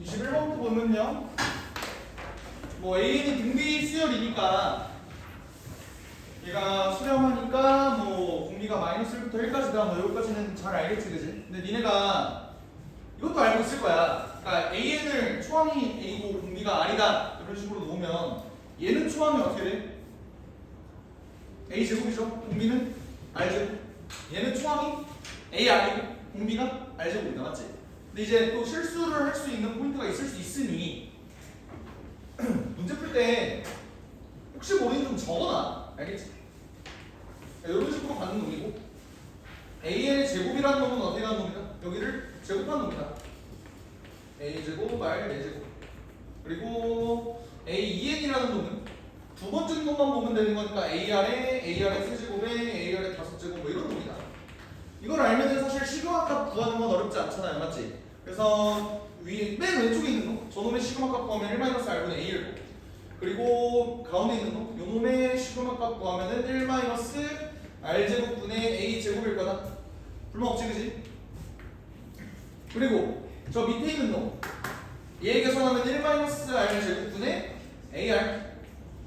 21번부터 보면요. 뭐 A는 등비 수열이니까 얘가 수렴하니까 뭐 공비가 마이너스 1부터 1까지다 뭐 여기까지는 잘 알겠지 그지? 근데 니네가 이것도 알고 있을 거야. 그러니까 AN을 초항이 A고 공비가 R이다 이런 식으로 놓으면 얘는 초항이 어떻게 돼? A 제곱이죠. 공비는 R 제곱. 얘는 초항이 A R이고 공비가 R 제곱이다 맞지? 근데 이제 또 실수를 할 수 있는 포인트가 있을 수 있으니 문제 풀 때 혹시 모르니 좀 적어놔. 알겠지? 이런 식으로 가는 놈이고 AN의 제곱이라는 놈은 어떻게 가는 놈이다? 여기를 제곱한 놈이다. A제곱, R, 4제곱. 그리고 A2N이라는 놈은 두 번째 놈만 보면 되는 거니까 AR의 3제곱에 AR의 5제곱 뭐 이런 놈이다. 이걸 알면은 사실 시그마값 구하는 건 어렵지 않잖아요. 맞지? 그래서 맨 왼쪽에 있는 놈, 저놈의 시그마값 구하면 1-R분의 A를 보고 그리고 가운데 있는 놈, 요놈의 시그마값 구하면은 1-R제곱분의 A제곱일 거다. 불만 없지 그지? 그리고 저 밑에 있는 놈, 얘 계산하면 1-R제곱분의 AR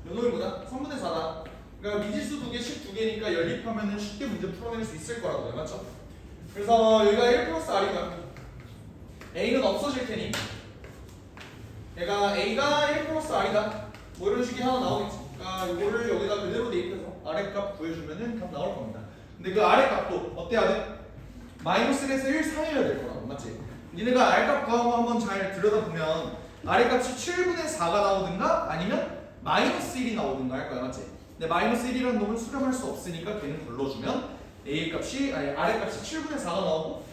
요놈이 뭐다? 3분의 4다. 그러니까 미지수 2개, 식 2개니까 연립하면은 쉽게 문제 풀어낼 수 있을 거라고요. 맞죠? 그래서 여기가 1 플러스 R이고요. A는 없어질 테니 얘가 A가 1 플러스 R이다. 뭐 이런 식이 하나 나오겠지. 그러니까 이거를 여기다 그대로 대입해서 아래 값 구해주면은 답 나올 겁니다. 근데 그 아래 값도 어때야 돼? 마이너스 1에서 1 사이여야 될 거라고. 맞지? 니네가 R 값 구하고 한번 잘 들여다보면 아래 값이 7분의 4가 나오든가 아니면 마이너스 1이 나오든가 할 거야. 맞지? 근데 마이너스 1이라는 놈을 수렴할 수 없으니까 걔는 걸러주면 A 값이 아래 값이 7분의 4가 나오고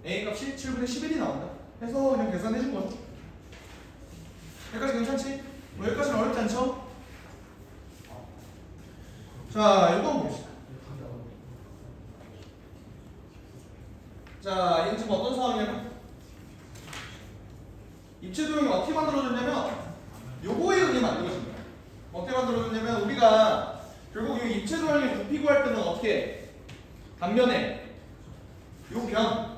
A 값이 7분의 11이 나온다. 해서 그냥 계산해 준 거죠. 여기까지 괜찮지? 뭐 여기까지는 어렵지 않죠? 자, 이거 봅시다. 자, 얘는 지금 어떤 상황이냐면 입체 도형이 어떻게 만들어졌냐면 요거에 의해 만들어진 거야. 어떻게 만들어졌냐면 우리가 결국 이 입체 도형의 부피 구할 때는 어떻게 해? 단면에 요 변,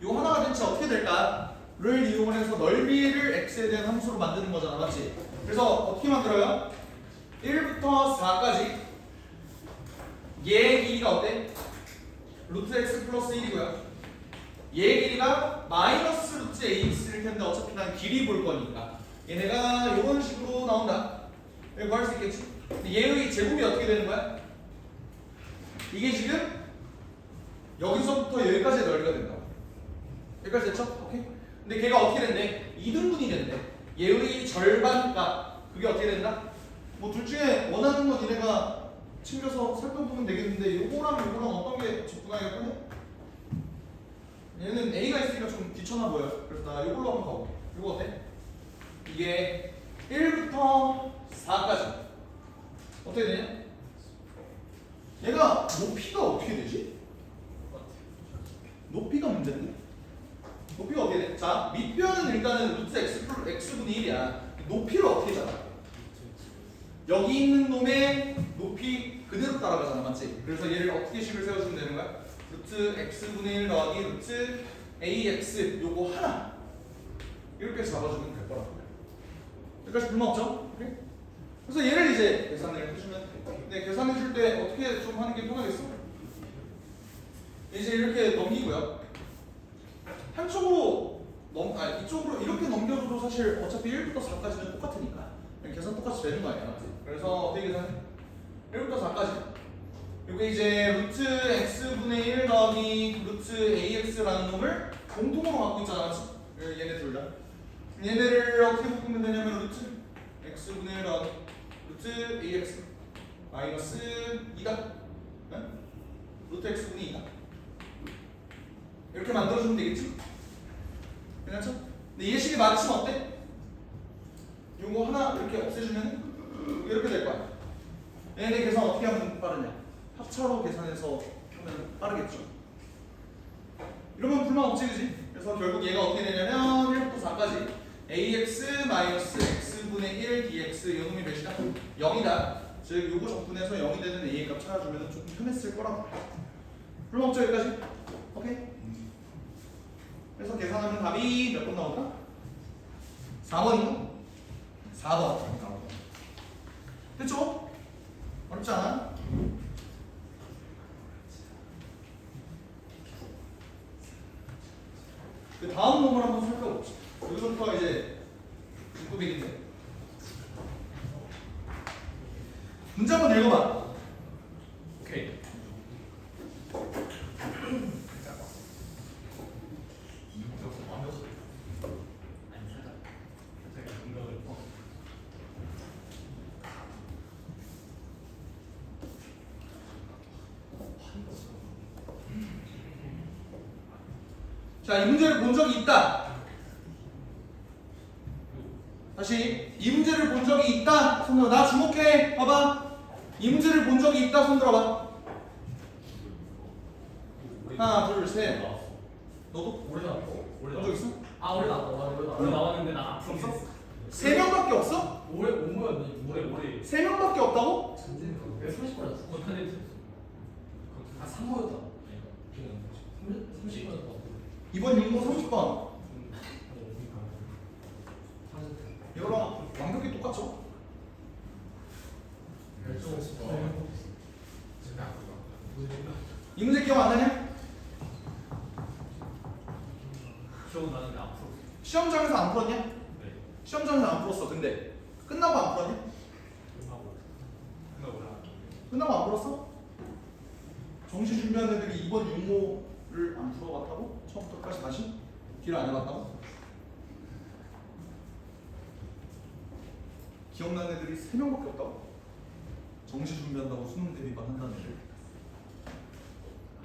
요 하나가 대체 어떻게 될까를 이용을 해서 넓이를 x에 대한 함수로 만드는 거잖아. 맞지? 그래서 어떻게 만들어요? 1부터 4까지 얘의 길이가 어때? 루트 x 플러스 1이고요. 얘의 길이가 마이너스 루트 ax일 텐데 어차피 난 길이 볼 거니까 얘네가 이런 식으로 나온다. 이거 할 수 있겠지? 근데 얘의 제곱이 어떻게 되는 거야? 이게 지금 여기서부터 여기까지의 넓이가 된다. 여기까지 됐죠? 오케이? 근데 걔가 어떻게 된대? 2등분이 된대. 얘의 절반값 그게 어떻게 된다? 뭐 둘 중에 원하는 건 니네가 챙겨서 살펴보면 되겠는데 요거랑 요거랑 어떤 게 접근하기가 편해? 얘는 A가 있으니까 좀 귀찮아 보여요. 그래서 나 요걸로 한번 가볼게. 요거 어때? 이게 1부터 4까지 어떻게 되냐? 얘가 높이가 어떻게 되지? 높이가 문제인데? 높이가 어떻게 돼? 자, 밑변은 일단은 루트 x분의 1이야. 높이를 어떻게 잡아? 여기 있는 놈의 높이 그대로 따라가잖아. 맞지? 그래서 얘를 어떻게 식을 세워주면 되는 거야? 루트 x분의 1 더하기 루트 ax 요거 하나 이렇게 잡아주면 될 거라고. 여기까지 불만 없죠? 오케이? 그래서 얘를 이제 계산을 해주면 돼. 근데 계산해 줄 때 어떻게 좀 하는 게 편하겠어? 이제 이렇게 넘기고요. 한쪽으로 이쪽으로 이렇게 넘겨줘도 사실 어차피 1부터 4까지는 똑같으니까 계산 똑같이 되는 거 아니야, 맞지? 그래서 어떻게 계산해? 1부터 4까지 이게 이제 루트 x분의 1 더하기 루트 ax라는 놈을 공통으로 갖고 있잖아, 맞지? 얘네 둘 다. 얘네를 어떻게 바꾸면 되냐면 루트 x분의 1 더하기 루트 ax 마이너스 2다. 네? 루트 x분의 2다. 이렇게 만들어주면 되겠지? 괜찮죠? 근데 예식이 맞추면 어때? 요거 하나 이렇게 없애주면 이렇게 될 거야. 얘네 계산 어떻게 하면 빠르냐? 합차로 계산해서 하면 빠르겠죠. 이러면 불만 없지, 그지? 그래서 결국 얘가 어떻게 되냐면 1부터 4까지 ax 마이너스 x분의 1 dx 이 놈이 몇이다? 0이다. 즉 요거 적분해서 0이 되는 a의 값 찾아주면 좀 편했을 거라고. 불만 없죠, 여기까지? 오케이? 그래서 계산하면 답이 몇 번 나오더라? 4번인가? 4번. 됐죠? 어렵지 않아? 그 다음 놈을 한번 살펴봅시다. 여기서부터 이제 900인데 문제 한번 읽어봐. 오케이. 자, 이 문제를 본 적이 있다. 다시 이 문제를 본 적이 있다. 손 들어. 나 주목해. 봐봐. 이 문제를 본 적이 있다. 손 들어봐. 하나, 둘, 셋. 너도? 올해 나왔어. 본 적 있어? 올해 나왔어. 올해 나왔는데 나 앞으로 없어. 3명밖에 없어? 올해 온 거였니? 올해. 3명밖에 없다고? 왜 30번이었어? 못하는 아 3번이었다. 30번이었다. 이번 윤모 30번. 이거랑 완벽히 똑같죠? 이 문제 기억 안 나냐? 기억나는데 앞으로. 시험장에서 안 풀었냐? 네. 시험장에서 안 풀었어. 근데 끝나고 안 풀었냐? 끝나고 안 풀었어? 정시 준비하는 애들이 이번 윤모를 안 풀어봤다고? 처음부터까지 다시? 딜 안 해봤다고? 기억나는 애들이 3명밖에 없다고? 정시 준비한다고 수능 대비만 한다는 애들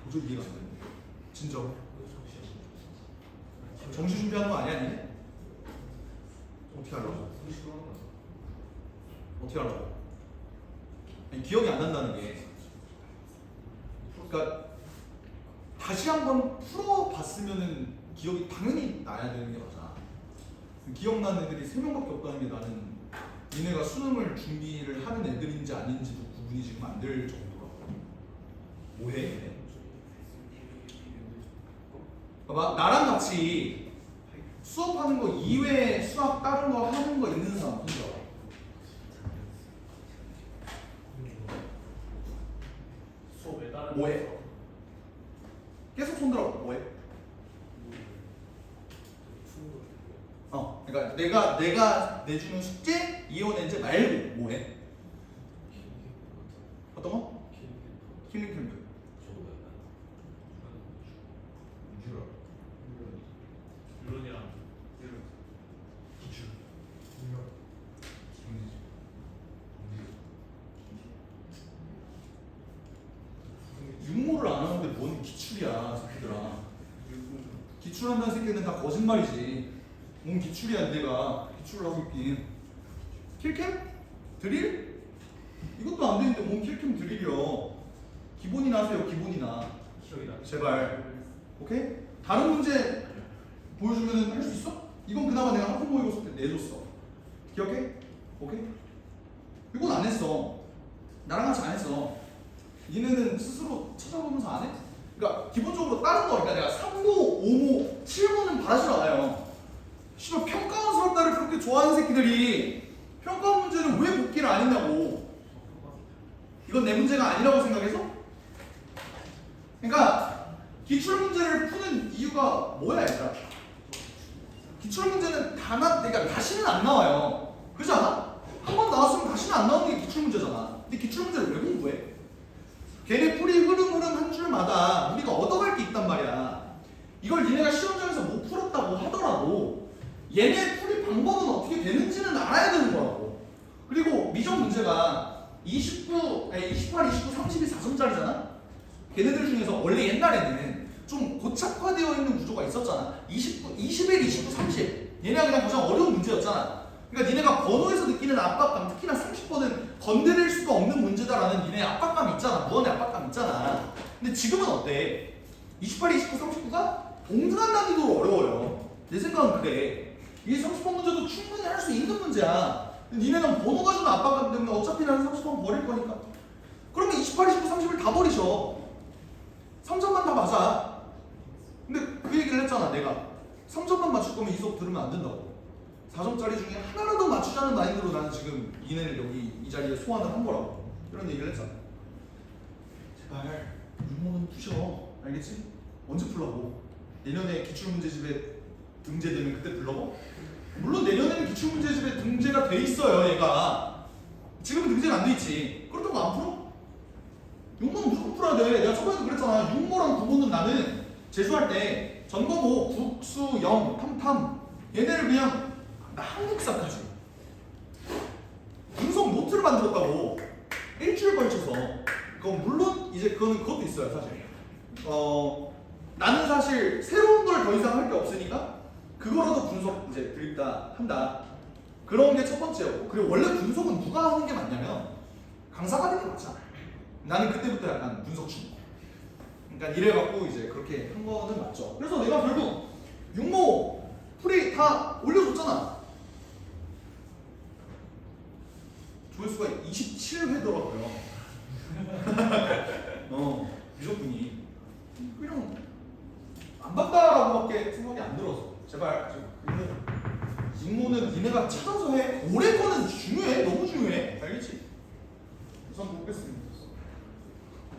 도저히 이해가 안 되는데 진짜로? 정시 준비하는 거 아니야 니네? 어떻게 하려고? 어떻게 하려고? 아니, 기억이 안 난다는 게 그러니까 다시 한번 풀어봤으면은 기억이 당연히 나야 되는 게 맞아. 기억나는 애들이 3명밖에 없다는 게 나는 니네가 수능을 준비를 하는 애들인지 아닌지도 구분이 지금 안 될 정도라고. 뭐해? 봐봐, 나랑 같이 수업하는 거 이외에 수학 다른 거 하는 거 있는 사람 혼자. 수업에 따른. 뭐해? 계속 손들어. 뭐해? 그러니까 내가 내주는 숙제, 이혼 엔제 말고 뭐해? 어떤 거? 힐링 캠프. 유론이랑 육모를 안 하는데 뭔 기출이야, 새끼들아. 기출한다는 새끼는 다 거짓말이지. 뭔 기출이야, 내가 기출을 하고 있긴. 킬캠? 드릴? 이것도 안 되는데 뭔 킬캠 드릴이요. 기본이나 하세요, 기본이나. 기억이다. 제발. 오케이? 다른 문제 보여주면 할 수 있어? 이건 그나마 내가 학부 모의고사 때 내줬어. 기억해? 오케이? 이건 안 했어. 나랑 같이 안 했어. 니네는 스스로 찾아보면서 안 해? 그러니까 기본적으로 다른 거, 그러니까 내가 3모, 5모, 7모는 바라질 않아요. 씨발 평가원 수업다를 그렇게 좋아하는 새끼들이 평가원 문제는 왜 복기를 안 했냐고. 이건 내 문제가 아니라고 생각해서? 그러니까 기출 문제를 푸는 이유가 뭐야, 얘들아? 기출 문제는 그러니까 다시는 안 나와요. 그렇지 않아? 한 번 나왔으면 다시는 안 나오는 게 기출 문제잖아. 근데 기출 문제를 왜 공부해? 걔네 풀이 흐름 한 줄마다 우리가 얻어갈 게 있단 말이야. 이걸 니네가 시험장에서 못 풀었다고 하더라도 얘네 풀이 방법은 어떻게 되는지는 알아야 되는 거라고. 그리고 미적 문제가 28, 29, 32 4점짜리잖아? 걔네들 중에서 원래 옛날에는 좀 고착화되어 있는 구조가 있었잖아. 21, 29, 30 얘네가 그냥 가장 어려운 문제였잖아. 그러니까 니네가 번호에서 느끼는 압박감, 특히나 30번은 건드릴 수가 없는 문제다라는 니네 압박감이 있잖아. 무언의 압박감 있잖아. 근데 지금은 어때? 28, 29, 39가 동등한 난이도로 어려워요. 내 생각은 그래. 이 30번 문제도 충분히 할 수 있는 문제야. 니네는 번호가 주는 압박감 때문에 어차피 나는 30번 버릴 거니까. 그러면 28, 29, 30을 다 버리셔. 3점만 다 맞아. 근데 그 얘기를 했잖아, 내가. 3점만 맞출 거면 이 수업 들으면 안 된다고. 4점짜리 중에 하나라도 맞추자는 마인드로 나는 지금 이내를 여기 이 자리에 소환을 한 거라고 이런 얘기를 했잖아. 제발 육모는 푸셔. 알겠지? 언제 풀라고? 내년에 기출문제집에 등재되면 그때 불러봐? 물론 내년에는 기출문제집에 등재가 돼 있어요 얘가. 지금은 등재가 안 돼 있지. 그렇다고 안 풀어? 육모는 무조건 풀어야 돼. 내가 저번에도 그랬잖아. 육모랑 구모는 나는 재수할 때 전거모, 국수, 영, 탐탐 얘네를 그냥 나 한국사까지 분석 노트를 만들었다고. 일주일 걸쳐서. 물론 이제 그것도 있어요 사실. 나는 사실 새로운 걸 더 이상 할 게 없으니까 그거라도 분석 이제 드립다 한다. 그런 게 첫 번째였고, 그리고 원래 분석은 누가 하는 게 맞냐면 강사가 하는 게 맞잖아. 나는 그때부터 약간 분석 중. 그러니까 이래갖고 이제 그렇게 한 거는 맞죠. 그래서 내가 결국 육모 풀이 다 올려줬잖아. 조회수가 27회더라고요. 유저분이 그냥 안 봤다라고밖에 생각이 안 들어서 제발 육모는 니네가 찾아서 해. 올해 거는 중요해. 너무 중요해. 알겠지? 우선 보겠습니다.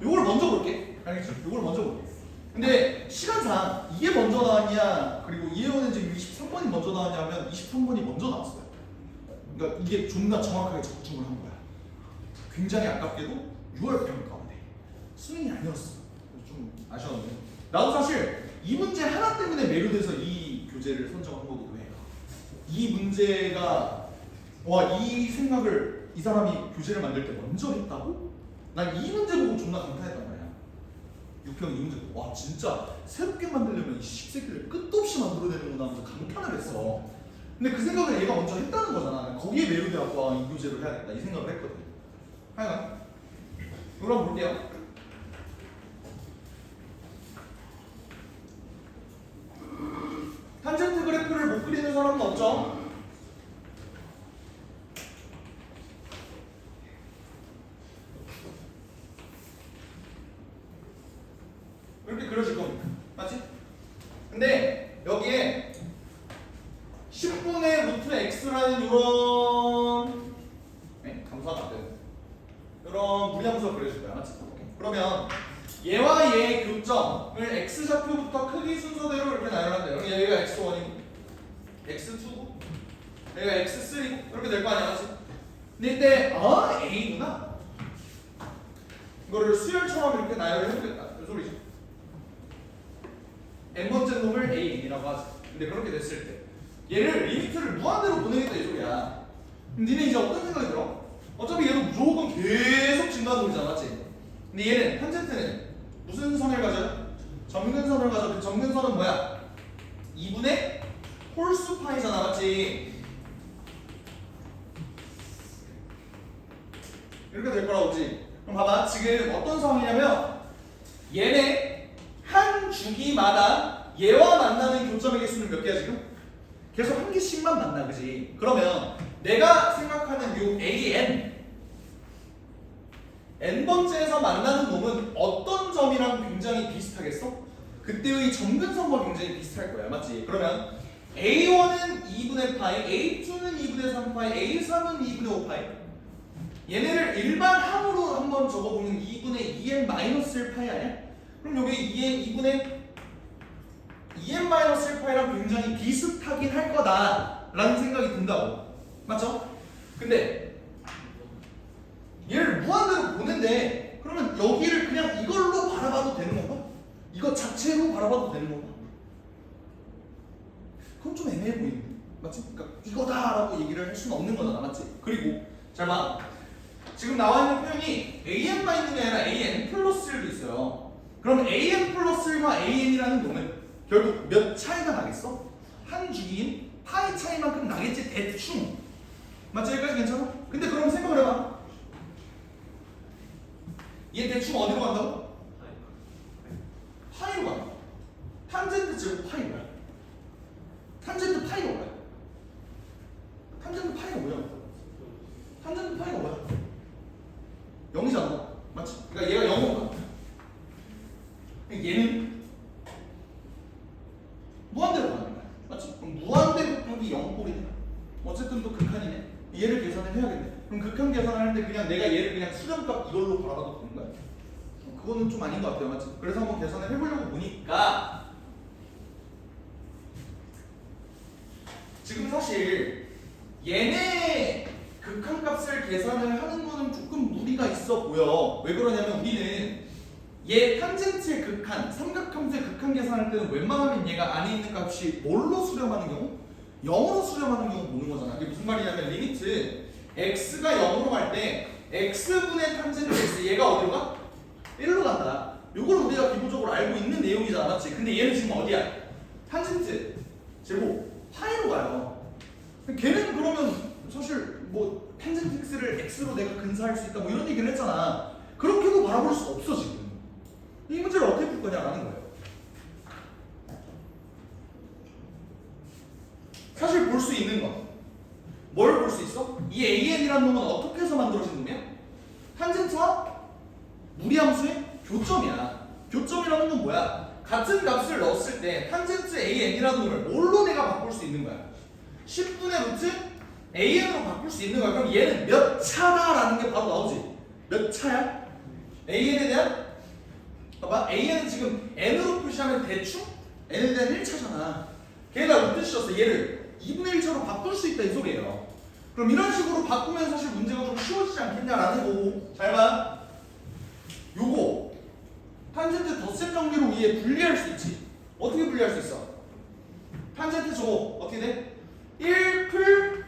요걸 먼저 볼게. 알겠지? 요걸 먼저 볼게. 근데 시간상 이게 먼저 나왔냐 그리고 이해원은 지금 23번이 먼저 나왔냐 하면 23번이 먼저 나왔어요. 그러니까 이게 존나 정확하게 적중을 한 거야. 굉장히 아깝게도 6월 평가인데 수능이 아니었어. 좀 아쉬웠는데 나도 사실 이 문제 하나 때문에 매료돼서 이 교재를 선정한 거기도 해요. 이 문제가 이 생각을 이 사람이 교재를 만들 때 먼저 했다고? 난 이 문제 보고 존나 감탄했단 말이야. 6평 이 문제 보고 와 진짜 새롭게 만들려면 이 십새끼를 끝도 없이 만들어내는구나 하면서 감탄을 했어. 근데 그 생각을 얘가 먼저 했다는 거잖아. 거기에 매료돼갖고 이 교재를 해야겠다 이 생각을 했거든. 하여간 이걸 한번 볼게요. 탄젠트 그래프를 못 그리는 사람은 없죠? 이렇게 그려질 겁니다. 맞지? 근데 여기에 10분의 루트 x라는 이런 감소가 안 되는 이런 무리함수가 그려질 거야. 맞지? 그러면 얘와 얘의 교점을 x좌표부터 크기 순서대로 이렇게 나열한대요. 그럼 얘가 x1이고 x2고 얘가 x3고 이렇게 될 거 아니야. 맞지? 근데 이때 A구나. 이거를 수열처럼 이렇게 나열을 해보겠다. 이 소리죠. n번째 놈을 AN이라고 하지. 근데 그렇게 됐을 때 얘를 리미트를 무한대로 보내겠다 이 소리야. 그럼 니네 이제 어떤 생각이 들어? 어차피 얘도 무조건 계속 증가하는 소리잖아. 맞지? 근데 얘는 탄젠트는 무슨 선을 가져요? 점근선을 가져. 그 점근선은 뭐야? 2분의 홀수 파이잖아. 맞지? 이렇게 될 거라고 보지. 그럼 봐봐. 지금 어떤 상황이냐면 얘네 한 주기마다 얘와 만나는 교점의 개수는 몇 개야 지금? 계속 한 개씩만 만나. 그지? 그러면 내가 생각하는 요 n번째에서 만나는 놈은 어떤 점이랑 굉장히 비슷하겠어? 그때의 점근선과 굉장히 비슷할 거야. 맞지? 그러면 A1은 2분의 파이, A2는 2분의 3파이, A3은 2분의 5파이. 얘네를 일반 항으로 한번 적어보면 2분의 2n-1파이 아니야? 그럼 여기 2n-1파이랑 굉장히 비슷하긴 할 거다라는 생각이 든다고. 맞죠? 근데 얘를 무한대로 보는데 그러면 여기를 그냥 이걸로 바라봐도 되는 건가? 이거 자체로 바라봐도 되는 건가? 그건 좀 애매해 보이는데. 맞지? 그러니까 이거다라고 얘기를 할 수는 없는 거잖아. 맞지? 그리고 잘 봐. 지금 나와 있는 표현이 AN만 있는 게 아니라 AN 플러스 1도 있어요. 그럼 AN 플러스 1과 AN이라는 놈은 결국 몇 차이가 나겠어? 한 주기인 파이 차이만큼 나겠지 대충. 맞지? 여기까지 괜찮아? 근데 그럼 생각을 해봐. 얘 대충 어디로 간다고? 파이로 간다. 탄젠트 제곱 파이 뭐야? 탄젠트 파이가 뭐야? 탄젠트 파이가 뭐야? 탄젠트 파이가 뭐야? 0이잖아. 맞지? 그러니까 얘가 0으로 가. 얘는 무한대로 가는 거야. 맞지? 그럼 무한대 곱하기 0꼴이네. 어쨌든 또 극한이네. 얘를 계산을 해야겠네. 그럼 극한 계산을 하는데 그냥 내가 얘를 그냥 수렴값 이걸로 바라봐도 되는 거야? 그거는 좀 아닌 것 같아요, 맞지? 그래서 한번 계산을 해보려고 보니까 지금 사실 얘네 극한값을 계산을 하는 거는 조금 무리가 있어 보여. 왜 그러냐면 우리는 얘 탄젠트의 극한, 삼각함수의 극한 계산할 때는 웬만하면 얘가 안에 있는 값이 뭘로 수렴하는 경우? 0으로 수렴하는 경우 보는 거잖아. 이게 무슨 말이냐면 리미트 x가 0으로 갈 때 x분의 탄젠트 x 얘가 어디로 가? 1로 간다. 요걸 우리가 기본적으로 알고 있는 내용이잖아, 맞지? 근데 얘는 지금 어디야? 탄젠트 제곱 파이로 가요. 걔는 그러면 사실 뭐 탄젠트 x를 x로 내가 근사할 수 있다 뭐 이런 얘기를 했잖아. 그렇게도 바라볼 수 없어 지금. 이 문제를 어떻게 풀 거냐라는 거예요. 사실 볼 수 있는 거. 뭘 볼 수 있어? 이 AN이라는 놈은 어떻게 해서 만들어진 놈이야? 탄젠트와 무리함수의 교점이야. 교점이라는 건 뭐야? 같은 값을 넣었을 때 탄젠트 AN이라는 놈을 뭘로 내가 바꿀 수 있는 거야? 10분의 루트 AN으로 바꿀 수 있는 거야. 그럼 얘는 몇 차다라는 게 바로 나오지. 몇 차야? AN에 대한 봐봐, AN은 지금 n으로 표시하면 대충 n에 대한 1차잖아. 걔가 루트 씌웠어. 얘를 2분의 1차로 바꿀 수 있다 이 소리예요. 그럼 이런 식으로 바꾸면 사실 문제가 좀 쉬워지지 않겠냐라는 거고. 잘 봐. 요거 탄젠트 덧셈 정리로 위에 분리할 수 있지. 어떻게 분리할 수 있어? 탄젠트 저거 어떻게 돼? 1풀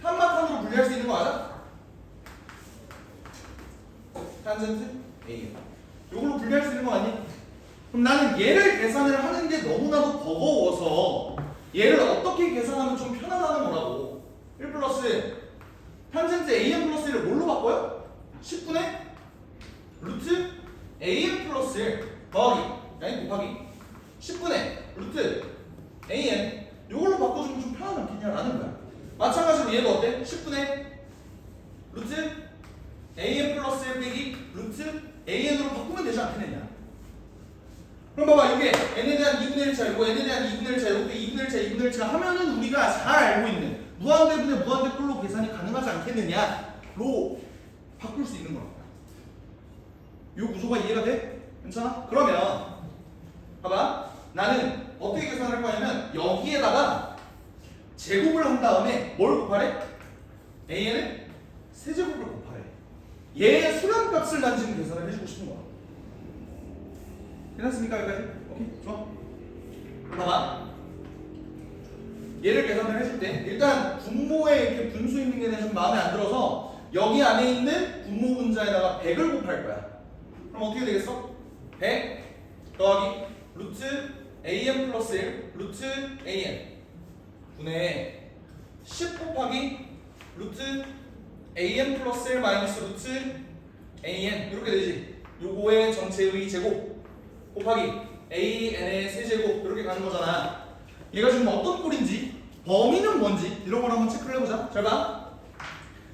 탄마탄으로 분리할 수 있는 거 맞아? 탄젠트 A 요걸로 분리할 수 있는 거 아니? 그럼 나는 얘를 계산을 하는 게 너무나도 버거워서 얘를 어떻게 계산하면 좀 편하다는 거라고. 1 플러스 탄젠트 AN 플러스 1을 뭘로 바꿔요? 10분의 루트 AN 플러스 1 더하기 아니 곱하기 10분의 루트 AN 요걸로 바꿔주면 좀 편하지 않겠냐라는 거야. 마찬가지로 얘도 어때? 10분의 루트 AN 플러스 1 빼기 루트 AN으로 바꾸면 되지 않겠느냐. 그럼 봐봐, 이게 n에 대한 2분의 1차, 이거 n에 대한 2분의 1차, 이것도 2분의 1차, 2분의 1차 하면은 우리가 잘 알고 있는 무한대분의 무한대꼴로 계산이 가능하지 않겠느냐로 바꿀 수 있는 거야. 이 구조가 이해가 돼? 괜찮아? 그러면 봐봐, 나는 어떻게 계산을 할 거냐면 여기에다가 제곱을 한 다음에 뭘 곱하래? AN을 세제곱을 곱하래. 얘의 수렴값을 난 지금 계산을 해주고 싶은 거야. 괜찮습니까? 여기까지? 오케이, 좋아. 봐봐, 얘를 계산을 해줄 때 일단 분모에 이렇게 분수 있는 게 좀 마음에 안 들어서 여기 안에 있는 분모 분자에다가 100을 곱할 거야. 그럼 어떻게 되겠어? 100 더하기 루트 AN 플러스 1 루트 AN 분의 10 곱하기 루트 AN 플러스 1 마이너스 루트 AN 이렇게 되지. 요거의 전체의 제곱 곱하기 AN의 세제곱 이렇게 가는 거잖아. 얘가 지금 어떤 꼴인지 범위는 뭔지 이런 걸 한번 체크를 해보자. 잘 봐.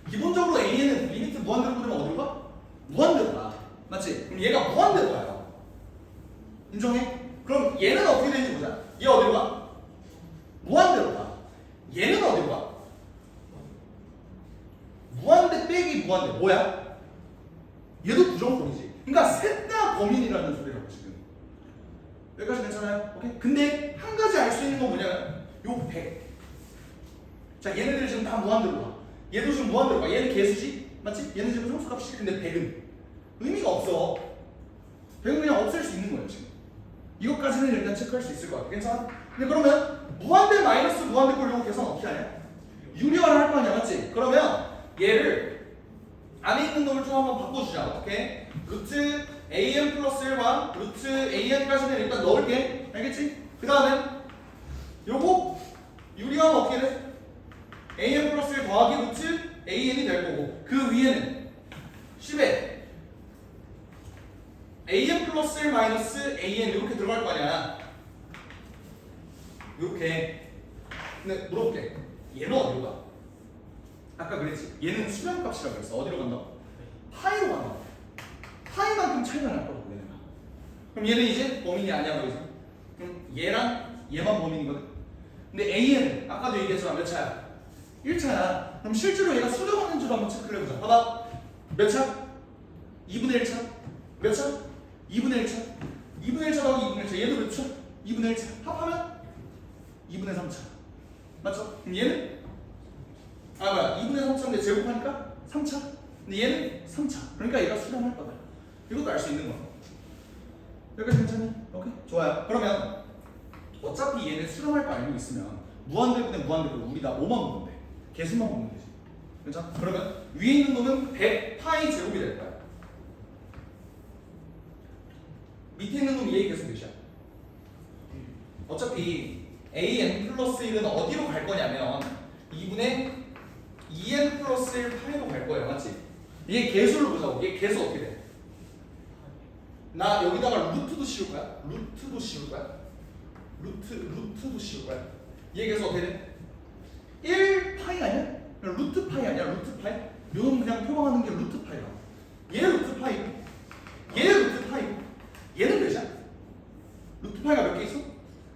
기본적으로 AN은 리미트 무한대로 보내면 어디로 가? 무한대로 가. 맞지? 그럼 얘가 무한대로 가요. 인정해? 그럼 얘는 어떻게 되는지 보자. 얘 어디로 가? 무한대로 가. 얘는 어디로 가? 무한대 빼기 무한대 뭐야? 얘도 부정꼴이지. 그러니까 셋 다 범인이라는 소리라고 지금. 여기까지 괜찮아요? 오케이? 근데 한 가지 알 수 있는 건 뭐냐면 요 100. 자, 얘네들 지금 다 무한대로 가. 얘도 지금 무한대로 가. 얘는 개수지? 맞지? 얘는 지금 상수값이. 근데 100은 의미가 없어. 100은 그냥 없앨 수 있는 거예요 지금. 이것까지는 일단 체크할 수 있을 것 같아. 괜찮아? 근데 그러면 무한대 마이너스 무한대 꼴 요거 계산 어떻게 하냐? 유리화를 할 거 아니야, 맞지? 그러면 얘를 안에 있는 놈을 좀 한번 바꿔주자. 어떻게? 루트 AN 플러스 1과 루트 AN까지는 일단 넣을게. 알겠지? 그 다음에 요거 유리화는 어떻게 돼? AN 플러스 1 더하기 루트 AN이 될 거고 그 위에는 10에 AN 플러스 1 마이너스 AN 이렇게 들어갈 거 아니야. 이렇게. 근데 물어볼게. 얘는 어디로 가? 아까 그랬지. 얘는 수렴값이라고 그랬어. 어디로 간다고? 파이로 간다고. 파이만큼 차이가 날 거라고 얘네가. 그럼 얘는 이제 범인이 아니야, 그래서 그럼 얘랑 얘만 범인이거든. 근데 AN 아까도 얘기했잖아. 몇 차야? 1차야. 그럼 실제로 얘가 수렴하는지도 한번 체크를 해보자. 봐봐. 몇 차? 2분의 1차. 몇 차? 2분의 1차. 2분의 1차 더하기 2분의 1차. 얘도 몇 차? 2분의 1차. 합하면 2분의 3차. 맞죠? 그럼 얘는? 아 뭐야 2분의 3차인데 제곱하니까 3차. 근데 얘는 3차. 그러니까 얘가 수렴할 거다. 이것도 알 수 있는 거야. 여기까지 괜찮니? 오케이? 좋아요. 그러면 어차피 얘는 수렴할 거 알고 있으면 무한대분의 무한대분 우리 다 5만 보면 돼. 개수만 보면 되지. 괜찮아? 그러면 위에 있는 놈은 100 파이 제곱이 될 거야. 밑에 있는 놈 얘의 개수 몇이야? 어차피 an 플러스 1은 어디로 갈 거냐면 2분의 2n 플러스 1 파이로 갈 거예요. 맞지? 얘 개수를 보자고. 얘 개수 어떻게 돼? 나 여기다가 루트도 씌울 거야? 루트도 씌울 거야? 루트도 씌울 거야? 얘 개수 어떻게 돼? 1 파이 아니야? 루트 파이 아니야? 루트 파이? 요놈 그냥 표방하는 게 루트 파이야. 얘 루트 파이고 얘 루트 파이고 얘는 몇이야? 루트 파이가 몇 개 있어?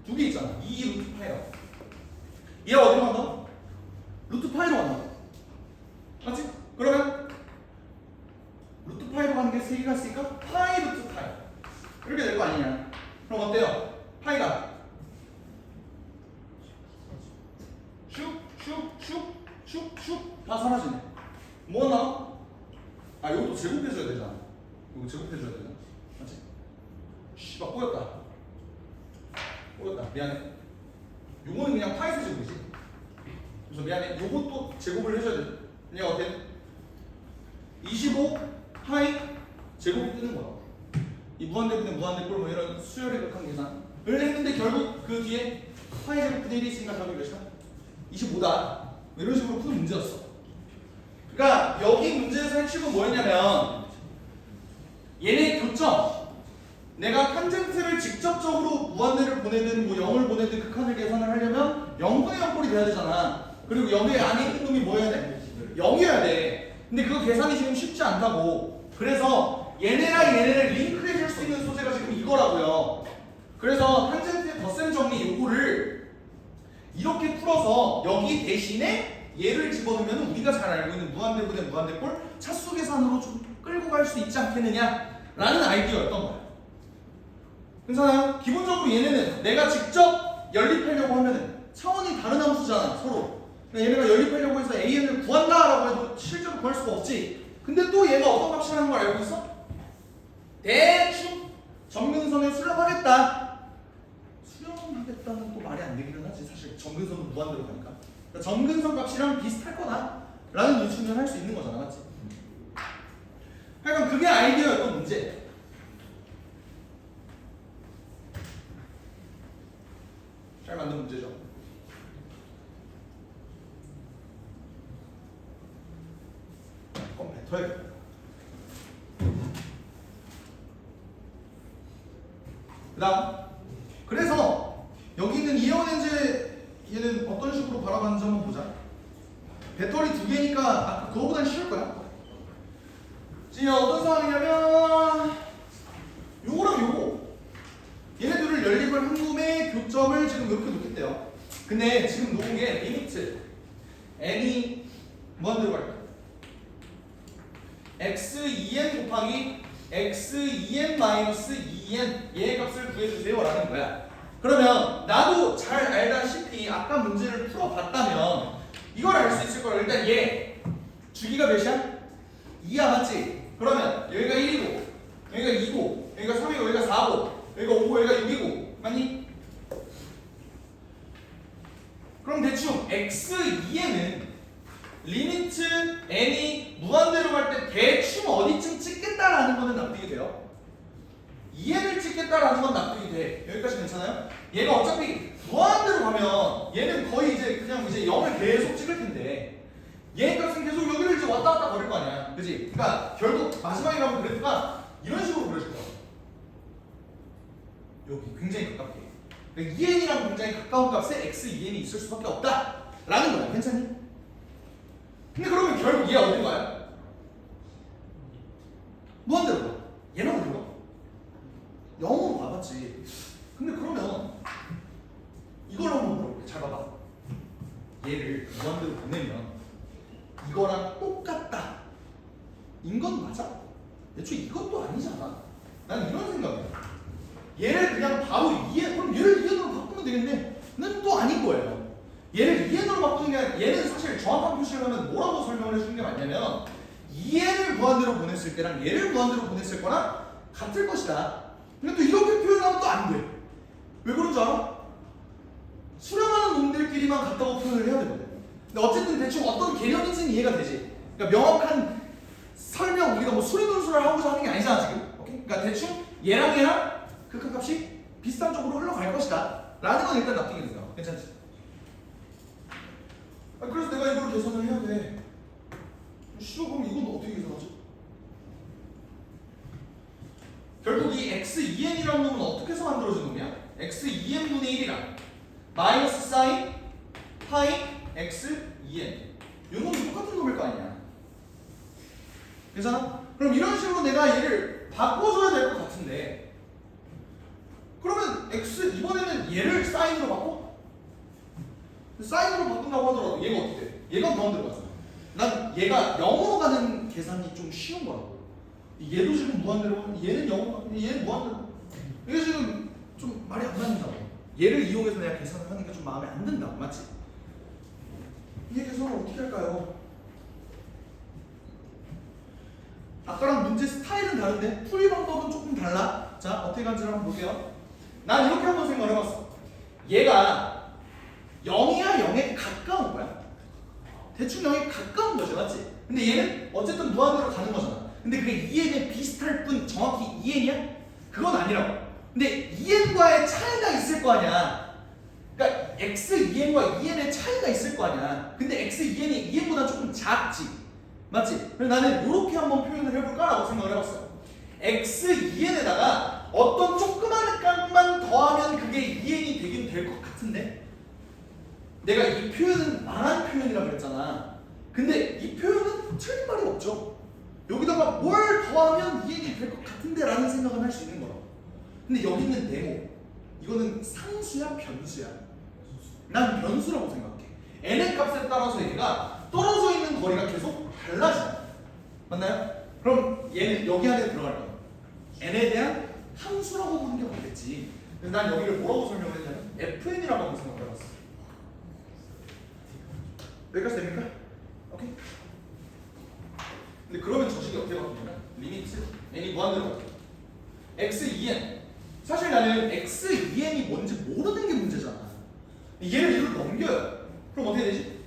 2개 있잖아. 2 루트 파이라고. 얘 어디로 간다? 루트 파이로 간다. 맞지? 그러면 루트 파이로 가는 게 3개가 있으니까 파이 루트 파이 이렇게 될 거 아니냐? 그럼 어때요? 파이가 슉슉슉슉슉 다 사라지네. 뭐 나와? 아 이것도 제곱해줘야 되잖아. 이거 제곱해줘야 되잖아. 맞지? 씨발 꼬였다. 꼬였다. 미안해. 요거는 그냥 파이 제곱이지. 그래서 미안해. 요것도 제곱을 해줘야 돼. 그냥 어때? 25 파이 제곱이 뜨는 거야. 이 무한대분의 무한대꼴 뭐 이런 수열의 극한 계산을 했는데 결국 그 뒤에 파이 제곱 분의 1이 있으니까 답이 몇이야? 25다. 이런 식으로 푸는 문제였어. 그러니까 여기 문제에서 핵심은 뭐였냐면 얘네 교점 내가 탄젠트를 직접적으로 무한대를 보내든 뭐 0을 보내든 극한을 계산을 하려면 0분의 0꼴이 돼야 되잖아. 그리고 0의 안에 있는 놈이 뭐여야 돼? 0이어야 돼. 근데 그거 계산이 지금 쉽지 않다고. 그래서 얘네랑 얘네를 링크해 줄 수 있는 소재가 지금 이거라고요. 그래서 탄젠트의 덧셈 정리 요거를 이렇게 풀어서 여기 대신에 얘를 집어넣으면 우리가 잘 알고 있는 무한대분의 무한대꼴 차수 계산으로 좀 끌고 갈 수 있지 않겠느냐라는 아이디어였던 거야. 괜찮아요? 기본적으로 얘네는 내가 직접 연립하려고 하면은 차원이 다른 함수잖아 서로. 그러니까 얘네가 연립하려고 해서 AN을 구한다라고 해도 실제로 구할 수가 없지. 근데 또 얘가 어떤 값이라는 걸 알고 있어? 대충 점근선에 수렴하겠다. 수렴하겠다는 또 말이 안 되기는 하지. 사실 점근선은 무한대로 가니까. 그러니까 점근선 값이랑 비슷할 거다 라는 유추는 할 수 있는 거잖아. 맞지? 하여간 그게 아이디어였던 문제. 잘 만든 문제죠. 그럼 뱉어야겠다. 그 다음 그래서 여기 있는 이온엔제 얘는 어떤 식으로 바라봤는지 한번 보자. 배터리 2개니까 아까 그거보단 쉬울 거야. 지금 어떤 상황이냐면 요거랑 요거 얘네들을 연립을 한 놈의 교점을 지금 이렇게 놓겠대요. 근데 지금 놓은 게 리미트 n이 무한대로 갈 거야. x2n 곱하기 x2n-2n 얘의 값을 구해주세요 라는 거야. 그러면 나도 잘 알다시피 아까 문제를 풀어봤다면 이걸 알 수 있을 거야. 일단 얘 주기가 몇이야? 2야 맞지? 그러면 여기가 1이고 여기가 2고 여기가 3이고 여기가 4고 여기가 5고 여기가 6이고 맞니? 그럼 대충 x2n은 리미트 n이 무한대로 갈 때 대충 어디쯤 찍겠다라는 거는 납득이 돼요. 2n을 찍겠다라는 건 납득이 돼. 여기까지 괜찮아요? 얘가 어차피 무한대로 가면 얘는 거의 이제 그냥 이제 0을 계속 찍을 텐데 얘 값은 계속 여기를 이제 왔다 갔다 거릴 거 아니야. 그지? 그러니까 결국 마지막에 가면 그래프가 이런 식으로 그려질 거야. 여기 굉장히 가깝게. 그러니까 2n이랑 굉장히 가까운 값에 x2n이 있을 수밖에 없다라는 거야. 괜찮니? 근데 그러면 결국 얘 어디로 가요? 무한대로 가. 얘는 어디로 가? 0으로 가봤지. 근데 그러면 이걸 한번 물어볼게. 잘 봐봐. 얘를 무한대로 보내면 이거랑 똑같다 인 건 맞아? 애초에 이것도 아니잖아. 난 이런 생각이야. 얘를 그냥 바로 2n, 그럼 얘를 2n으로 바꾸면 되겠네. 는 또 아닌 거예요. 얘를 2n으로 바꾸는 게 아니라 얘는 사실 정확한 표시를 하면 뭐라고 설명을 해주는 게 맞냐면 2n을 무한대로 보냈을 때랑 얘를 무한대로 보냈을 거랑 같을 것이다. 근데 또 이렇게 표현하면 또 안 돼. 왜 그런 줄 알아? 수렴하는 놈들끼리만 같다고 표현을 해야 되거든. 근데 어쨌든 대충 어떤 개념인지는 이해가 되지. 그러니까 명확한 설명, 우리가 뭐 수리분수를 하고자 하는 게 아니잖아 지금. 오케이? 그러니까 대충 얘랑 극한값이 비슷한 쪽으로 흘러갈 것이다 라는 건 일단 납득이 돼요. 괜찮지? 그래서 내가 이걸 계산을 해야 돼. 싫어. 그럼 이건 어떻게 계산하지? 결국 이 x2n이라는 놈은 어떻게 해서 만들어진 놈이야? x2n분의 1이랑 마이너스 사인 파이 x2n 이 놈이 똑같은 놈일 거 아니야. 괜찮아? 그럼 이런 식으로 내가 얘를 바꿔줘야 될 것 같은데 그러면 x 이번에는 얘를 사인으로 바꿔? 사인으로 바꾼다고 하더라도 얘가 어떻게 돼? 얘가 무한대로 가잖아. 난 얘가 0으로 가는 계산이 좀 쉬운 거라고. 얘도 지금 무한대로 가면 얘는 0으로 가면 얘는 무한대로. 이게 지금 좀 말이 안 맞는다고. 얘를 이용해서 내가 계산을 하는 게 좀 마음에 안 든다고. 맞지? 이 계산을 어떻게 할까요? 아까랑 문제 스타일은 다른데 풀이 방법은 조금 달라. 자, 어떻게 간지를 한번 볼게요. 난 이렇게 한번 생각을 해봤어. 얘가 0이야 0에 가까운 거야. 대충 0에 가까운 거죠, 맞지? 근데 얘는 어쨌든 무한대로 가는 거잖아. 근데 그게 2n에 비슷할 뿐 정확히 2n이야? 그건 아니라고. 근데 2n과의 차이가 있을 거 아니야. 그러니까 x2n과 2n의 차이가 있을 거 아니야. 근데 x2n이 2n보다 조금 작지, 맞지? 그래서 나는 이렇게 한번 표현을 해볼까라고 생각을 해봤어요. x2n에다가 어떤 조그마한 값만 더하면 그게 2n이 되긴 될 것 같은데 내가 이 표현은 망한 표현이라고 그랬잖아. 근데 이 표현은 틀린 말이 없죠. 여기다가 뭘 더하면 2n이 될 것 같은데 라는 생각은 할 수 있는 거라고. 근데 여기 있는 네모 이거는 상수야 변수야? 난 변수라고 생각해. n의 값에 따라서 얘가 떨어져 있는 거리가 계속 달라지잖아. 맞나요? 그럼 얘는 여기 안에 들어갈 거야. n에 대한 함수라고 보는 게 맞겠지. 그래서 난 여기를 뭐라고 설명했냐면 fn이라고 한번 생각을 해봤어. 여기까지 됩니까? 오케이? 근데 그러면 저식이 어떻게 바뀌냐면 리미트 n이 무한대로 바뀌어. x2n 사실 나는 x2n이 뭔지 모르는 게 문제잖아. 얘를 이리로 넘겨요. 그럼 어떻게 되지?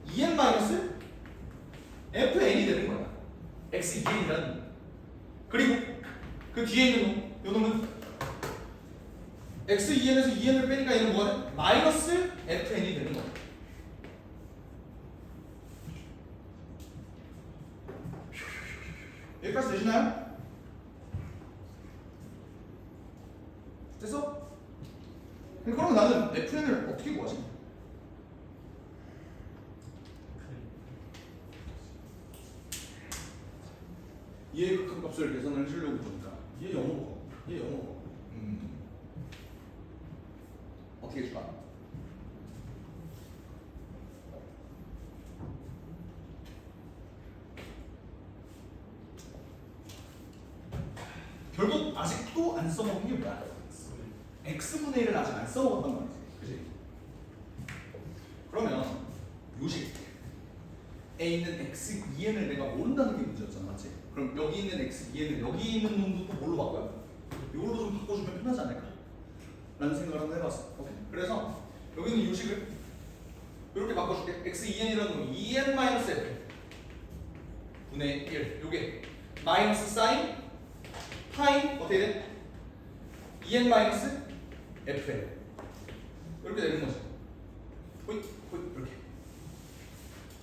2n 마이너스 fn이 되는 거야. x2n이라는. 그리고 그 뒤에 있는 놈, 요 놈은 x2n에서 2n을 빼니까 얘는 뭐가 돼? 마이너스 fn이 되는 거야. 여기까지 되시나요? 됐어? 그럼 나는 fn을 어떻게 구하지? 얘의 극한값을 계산을 해주려고 보니까 얘 영어고 얘 영어고 어떻게 해줄까? 결국 아직도 안 써먹은 게 뭐야? x분의 1을 아직 안 써먹었단 말이지. 그치? 그러면 요식 에 있는 x2n을 내가 모른다는 게 문제였잖아, 맞지? 그럼 여기 있는 x2n을 여기 있는 놈도 또 뭘로 바꿔요? 이걸로 좀 바꿔주면 편하지 않을까? 라는 생각을 한번 해봤어. 오케이. 그래서 여기 있는 요식을 이렇게 바꿔줄게. x2n이라는 놈 2n-f 분의 1 요게 마이너스 사인 파이 어떻게 돼? 2n-fn 이렇게 되는 거지. 호잇 호잇 이렇게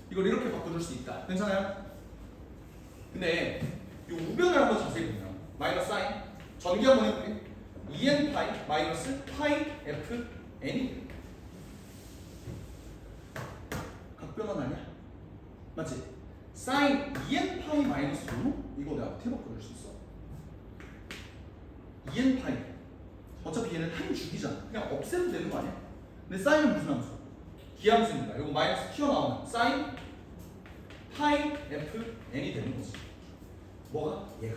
이걸 이렇게 바꿔줄 수 있다. 괜찮아요? 근데 이 우변을 한번 자세히 보면 마이너스 사인 전기 한번 해볼게. 2n 파이 마이너스 파이 fn이 각변환 아니야? 맞지? 사인 2n 파이 마이너스 5 이거 내가 어떻게 바꿔줄 수 있어? 2n 파이 어차피 얘는 한 주기잖아. 그냥 없애도 되는 거 아니야? 근데 사인은 무슨 함수? 기함수니까 이거 마이너스 튀어나오면 사인 파이 f n이 되는 거지. 뭐가? 얘가.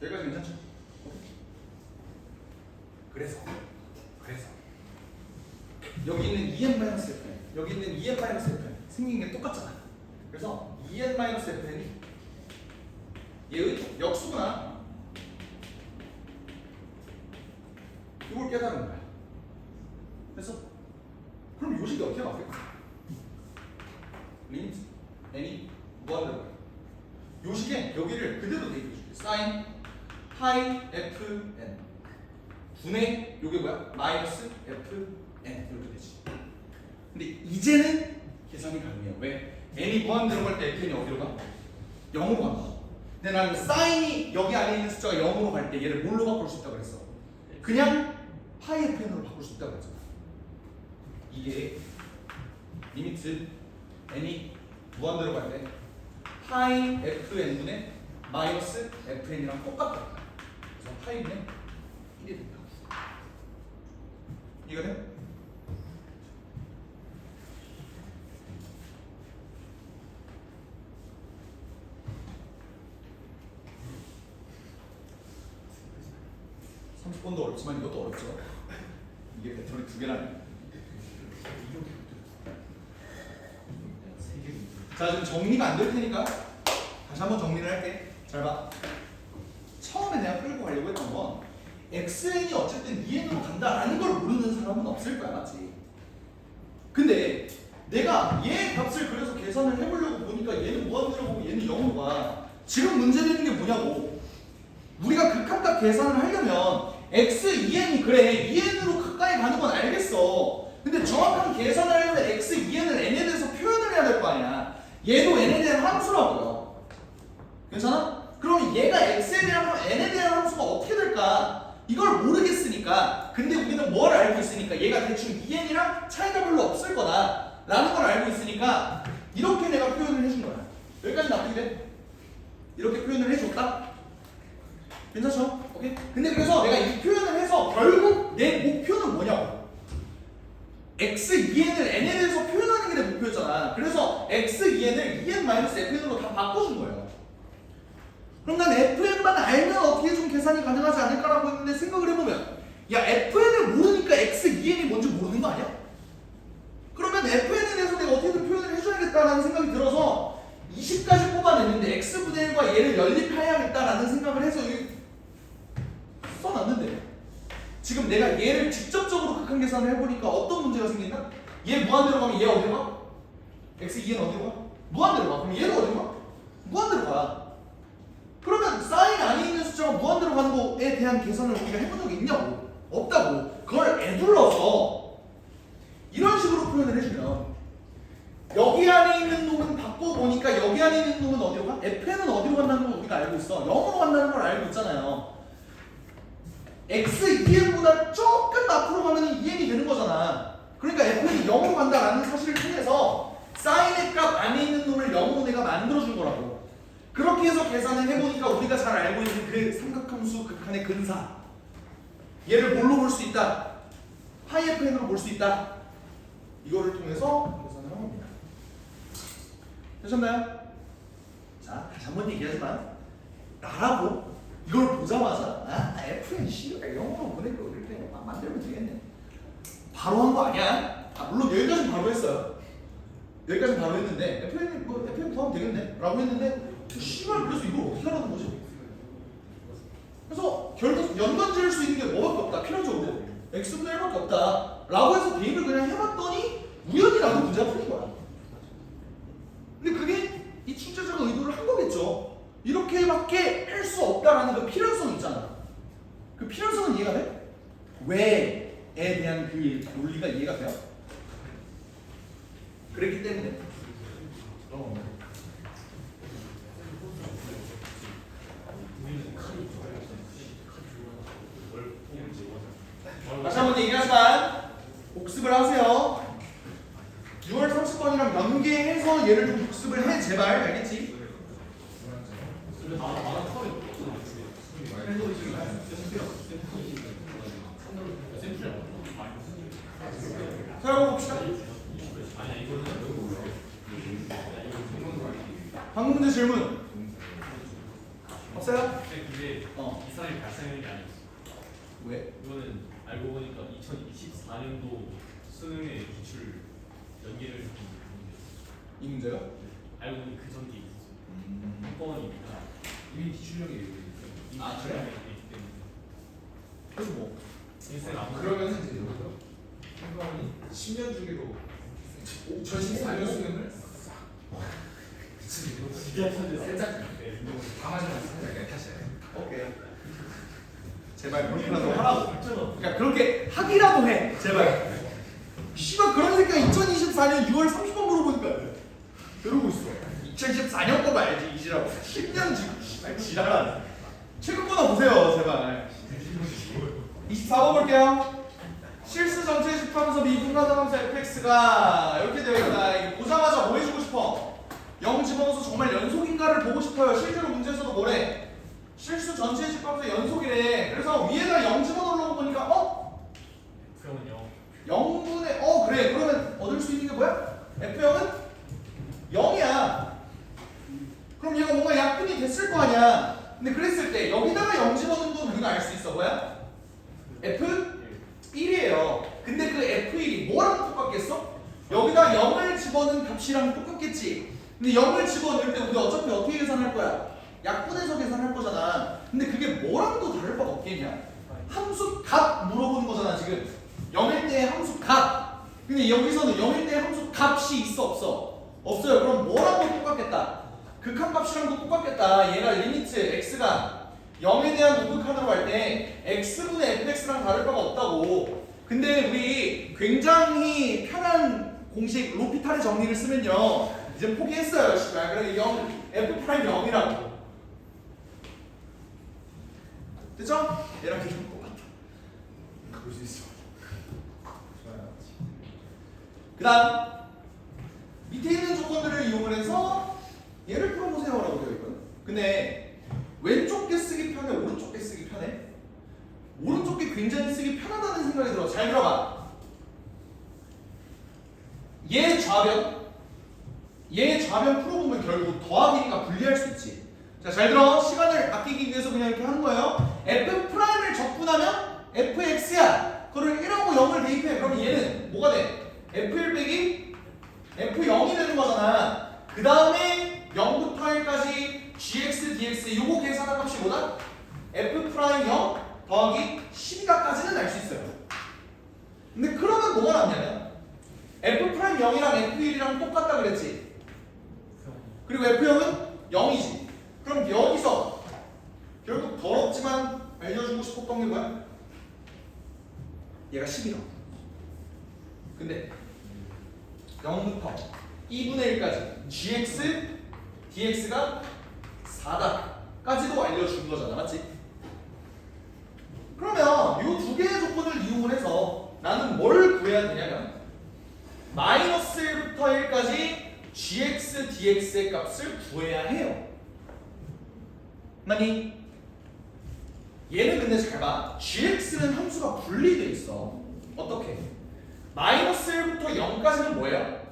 여기까지 괜찮죠? 그래서 여기 있는 EN-FN 여기 있는 EN-FN 생긴 게 똑같잖아. 그래서 EN-FN이 얘의 역수구나. 이걸 깨달은 거야. 그래서 그럼 요식이 어떻게 바뀔까? 리미트 n이 무한대로 가요. 요식에 여기를 그대로 대입해줄게. 사인 파이 fn 분의 요게 뭐야? 마이너스 fn 이렇게 되지. 근데 이제는 계산이 가능해요. 왜? n이 무한대로 갈 때 fn이 어디로 가? 0으로 간다. 근데 나는 사인이 여기 안에 있는 숫자가 0으로 갈 때 얘를 뭘로 바꿀 수 있다고 그랬어? 그냥 파이 fn으로 바꿀 수 있다고 그랬잖아. 이게 리미트 n이 무한대로 갈 때 파이 fn분의 마이너스 fn이랑 똑같다. 그래서 파이분의 1이 된다. 이해가 돼? 번도 어렵지만 이것도 어렵죠. 이게 배터리 2개라니. 자, 지금 정리가 안 될 테니까 다시 한번 정리를 할게. 잘 봐. 처음에 내가 끌고 가려고 했던 건 xn이 어쨌든 2n으로 간다라는 걸 모르는 사람은 없을 거야, 맞지? 근데 내가 얘 값을 그래서 계산을 해보려고 보니까 얘는 무한대로 보고 얘는 0으로 가. 지금 문제되는 게 뭐냐고. 우리가 극한값 계산을 하려면 x 2n이 그래 2n으로 가까이 가는 건 알겠어. 근데 정확한 계산을 하려면 x 2n을 n에 대해서 표현을 해야 될 거 아니야. 얘도 n에 대한 함수라고요. 괜찮아? 그럼 얘가 x에 대한 n에 대한 함수가 어떻게 될까? 이걸 모르겠으니까. 근데 우리는 뭘 알고 있으니까 얘가 대충 2n이랑 차이가 별로 없을 거다 라는 걸 알고 있으니까 이렇게 내가 표현을 해준 거야. 여기까지 납득이 돼? 이렇게 표현을 해줬다? 괜찮죠? 오케이? 근데 그래서 내가 이 표현을 해서 결국 내 목표는 뭐냐고. x2n을 n에 대해서 표현하는 게 내 목표였잖아. 그래서 x2n을 2n-fn으로 다 바꿔준 거예요. 그럼 난 fn만 알면 어떻게 좀 계산이 가능하지 않을까라고 했는데 생각을 해보면 야 fn을 모르니까 x2n이 뭔지 모르는 거 아니야? 그러면 fn에 대해서 내가 어떻게든 표현을 해줘야겠다라는 생각이 들어서 20까지 뽑아냈는데 x분의 1과 얘를 연립해야겠다라는 생각을 해서 써놨는데 지금 내가 얘를 직접적으로 극한 계산을 해보니까 어떤 문제가 생긴다? 얘 무한대로 가면 얘 어디로 가? x2n 어디로 가? 무한대로 가. 그럼 얘는 어디로 가? 무한대로 가. 그러면 사인 안에 있는 숫자가 무한대로 가는 거에 대한 계산을 우리가 해본 적이 있냐고. 없다고. 그걸 애둘러서 이런 식으로 표현을 해주면 여기 안에 있는 놈은 바꿔보니까 여기 안에 있는 놈은 어디로 가? fn은 어디로 간다는 걸 우리가 알고 있어. 0으로 간다는 걸 알고 있잖아요. x2n보다 조금 앞으로 가면 2n이 되는 거잖아. 그러니까 fn이 0으로 간다라는 사실을 통해서 사인의 값 안에 있는 놈을 0으로 내가 만들어준 거라고. 그렇게 해서 계산을 해보니까 우리가 잘 알고 있는 그 삼각함수 극한의 근사 얘를 뭘로 볼 수 있다? 파이 fn으로 볼 수 있다. 이거를 통해서 계산을 한 겁니다. 되셨나요? 자, 다시 한번 얘기하지만 나라고 이걸 보자마자 fn 씨가 0으로 보내고 이렇게 막 만들면 되겠네. 바로 한 거 아니야. 물론 여기까지는 바로 했어요. 여기까지는 바로 했는데 fn 뭐 fn 더하면 되겠네 라고 했는데 씨발 그래서 이걸 어떻게 하라는 거지? 그래서 결국 연관 지을 수 있는 게 뭐밖에 없다. 필연적으로 x분의 1밖에 없다 라고 해서 대입을 그냥 해봤더니 우연히라도 문제가 풀린 거야. 근데 그게 이 출제자가 의도를 한 거겠죠. 이렇게밖에 할 수 없다라는 그 필연성 있잖아. 그 필연성은 이해가 돼? 왜에 대한 그 논리가 이해가 돼요? 그랬기 때문에 다시 한번 얘기하지만 복습을 하세요. 6월 30번이랑 연계해서 얘를 좀 복습을 해. 제발. 알겠지? 방금 문제 질문 없어요? 근데 어. 이 사람이 발생한 게 아니었어. 왜? 이거는 알고 보니까 2024년도 수능의 기출 연기를 한 문제였어. 이 문제가? 알고 보니 그 전기 있었어. 한번이니까 이미 기출력이 이미 아, 그래? 있기 때문에 그래서 뭐 인생 아무 그러면 이제 여기서 한번이 10년 주기로 2014년 수능을 미친 이거 살짝 다 맞으면 살짝 내 탓이야. 오케이. 제발 그렇게라도 하라고. 그러니까 그렇게 하기라도 해. 제발. 씨발 그런 새끼가 2024년 6월 30번 물어보니까 이러고 있어. 2014년 거 봐야지 이지라고. 10년 지금 씨발 지랄하네. 최근 거나 보세요 제발. 24번 볼게요. 실수 전체 집합에서 미분가상함수 fx가 이렇게 되어 있다. 이거 보자마자 뭐 해주고 싶어? 0 집어넣어서 정말 연속인가를 보고 싶어요. 실제로 문제에서도 뭐래? 실수 전체 집합에서 연속이래. 그래서 위에다 0 집어넣으려고 보니까 F형은요. 0분의 그래. 그러면 얻을 수 있는 게 뭐야? F형은 0이야. 그럼 얘가 뭔가 약분이 됐을 거 아니야. 근데 그랬을 때 여기다가 0 집어넣은 건 우리가 알 수 있어. 뭐야? F1이에요. 근데 그 F1이 뭐랑 똑같겠어? 여기다 0을 집어넣은 값이랑 똑같겠지. 근데 0을 집어넣을 때 우리 어차피 어떻게 계산할 거야? 약분해서 계산할 거잖아. 근데 그게 뭐랑도 다를 바가 없겠냐? 함수 값 물어보는 거잖아 지금. 0일 때의 함수 값. 근데 여기서는 0일 때의 함수 값이 있어 없어? 없어요. 그럼 뭐랑도 똑같겠다. 극한값이랑도 똑같겠다. 얘가 리미트 x가 0에 대한 우극한으로 갈 때 x분의 fx랑 다를 바가 없다고. 근데 우리 굉장히 편한 공식 로피탈의 정리를 쓰면요 이제 포기했어요. 씨발. 그래 0 f 프라임 0이라고. 됐죠? 얘랑 계속 똑같아. 그럴 수 있어. 좋아요. 그 다음 밑에 있는 조건들을 이용을 해서 얘를 풀어보세요라고 되어 있거든. 근데 왼쪽 게 쓰기 편해? 오른쪽 게 쓰기 편해? 오른쪽 게 굉장히 쓰기 편하다는 생각이 들어. 잘 들어봐. 얘 좌변 풀어보면 결국 더하기니까 분리할 수 있지. 자, 잘 들어. 시간을 아끼기 위해서 그냥 이렇게 하는 거예요. f''을 적분하면 fx야. 그걸 1하고 0을 대입해. 그럼 얘는 뭐가 돼? f1 빼기 f0이 되는 거잖아. 그 다음에 0부터 1까지 gx, dx 요거 계산한 값이 뭐다? f'0 더하기 12가까지는 알 수 있어요. 근데 그러면 뭐가 남냐면 f'0이랑 f1이랑 똑같다 그랬지. 그리고 f0은 0이지. 그럼 여기서 결국 더럽지만 알려주고 싶었던 게 뭐야? 얘가 10이라. 근데 0부터 2분의 1까지 gx, dx가 4다까지도 알려준 거잖아. 맞지? 그러면 이 두 개의 조건을 이용을 해서 나는 뭘 구해야 되냐면 마이너스 1부터 1까지 gx, dx의 값을 구해야 해요. 맞니? 얘는 근데 잘 봐. gx는 함수가 분리돼 있어. 어떻게? 마이너스 1부터 0까지는 뭐예요?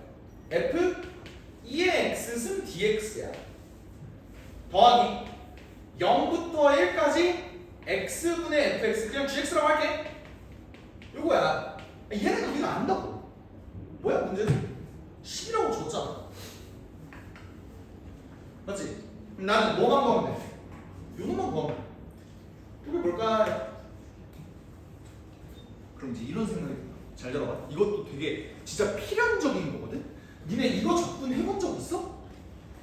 f 2의 x승 dx야. 더하기 0부터 1까지 x분의 fx. 그냥 gx라고 할게. 요거야. 얘는 우리가 안다고. 뭐야 문제는? 10이라고 줬잖아. 맞지? 그럼 나는 뭐만 구하면 돼? 요놈만 구하면 돼. 이게 뭘까? 그럼 이제 이런 생각이 든다. 잘 들어봐. 이것도 되게 진짜 필연적인 거거든? 니네 이거 접근해본 적 있어?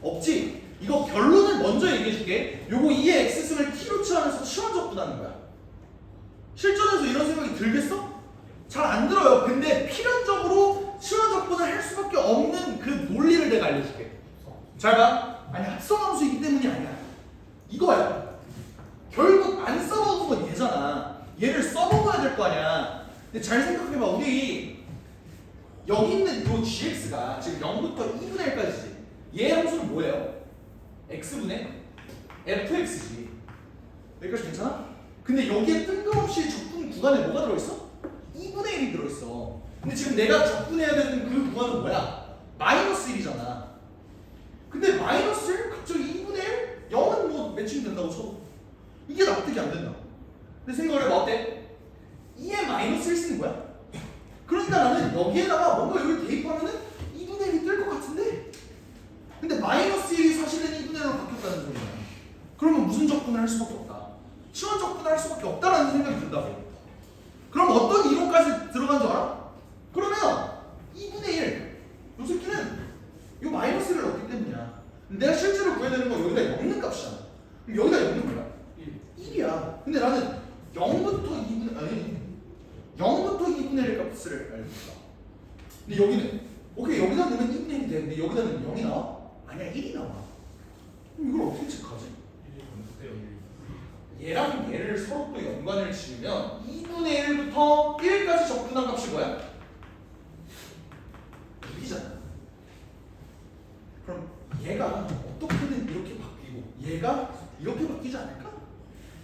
없지? 이거 결론을 먼저 얘기해줄게. 요거 2의 x승을 t로 취하면서 시원 접근하는 거야. 실전에서 이런 생각이 들겠어? 잘 안 들어요. 근데 필연적으로 시원 접근을 할 수밖에 없는 그 논리를 내가 알려줄게. 잘 봐. 아니 합성함수이기 때문이 아니야. 이거야. 결국 안 써먹은 건 얘잖아. 얘를 써먹어야 될 거 아니야. 근데 잘 생각해봐. 우리 여기 있는 요 gx가 지금 0부터 2분의 1까지지. 얘 함수는 뭐예요? x분의 fx지. 여기까지 괜찮아? 근데 여기에 뜬금없이 적분 구간에 뭐가 들어있어? 2분의 1이 들어있어. 근데 지금 내가 적분해야 되는 그 구간은 뭐야? 마이너스 1이잖아. 근데 마이너스 1 대칭 된다고 쳐도 이게 납득이 안 된다. 근데 생각을 해봐. 어때? 2의 마이너스 1 쓰는 거야. 그러니까 나는 여기에다가 뭔가 여기 대입하면은 2분의 1이 뜰 것 같은데, 근데 마이너스 1이 사실은 2분의 1로 바뀌었다는 소리야. 그러면 무슨 적분을 할 수밖에 없다. 치원 적분을 할 수밖에 없다라는 생각이 든다고. 그럼 어떤 이론까지 들어간 줄 알아? 그러면 2분의 1, 요 새끼는 요 마이너스 1을 넣기 때문이야. 내가 실제로 구해야 되는 건 여기다 0는 값이잖아. 그럼 여기다 0는 뭐야? 1이야. 근데 나는 0부터 2분의, 아니 0부터 2분의 1 값을 알고 있다. 근데 여기는 오케이, 여기다 넣으면 2분의 1이 돼. 근데 여기다 넣으면 0이 나와? 아니야, 1이 나와. 그럼 이걸 어떻게 체크하지? 1이 건너뛰어요. 얘랑 얘를 서로 또 연관을 지으면 2분의 1부터 1까지 적분한 값이 뭐야? 1이잖아. 그럼 얘가 어떻게든 이렇게 바뀌고 얘가 이렇게 바뀌지 않을까?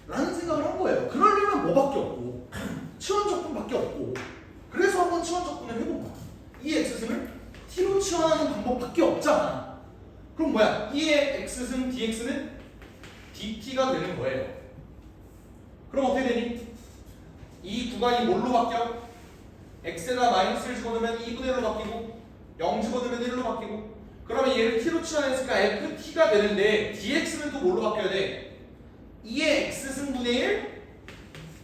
라는 생각을 한 거예요. 그러려면 뭐밖에 없고 치원 적분밖에 없고, 그래서 한번 치원 적분을 해본 거야. 이 x승을 t로 치환하는 방법밖에 없잖아. 그럼 뭐야? 2의 x승 dx는 dt가 되는 거예요. 그럼 어떻게 되니? 이 구간이 뭘로 바뀌어? x에다 마이너스 1 집어넣으면 2분의 1로 바뀌고 0 집어넣으면 1로 바뀌고, 그러면 얘를 t로 치환했으니까 ft가 되는데 dx는 또 뭘로 바뀌어야 돼? 2의 x승분의 1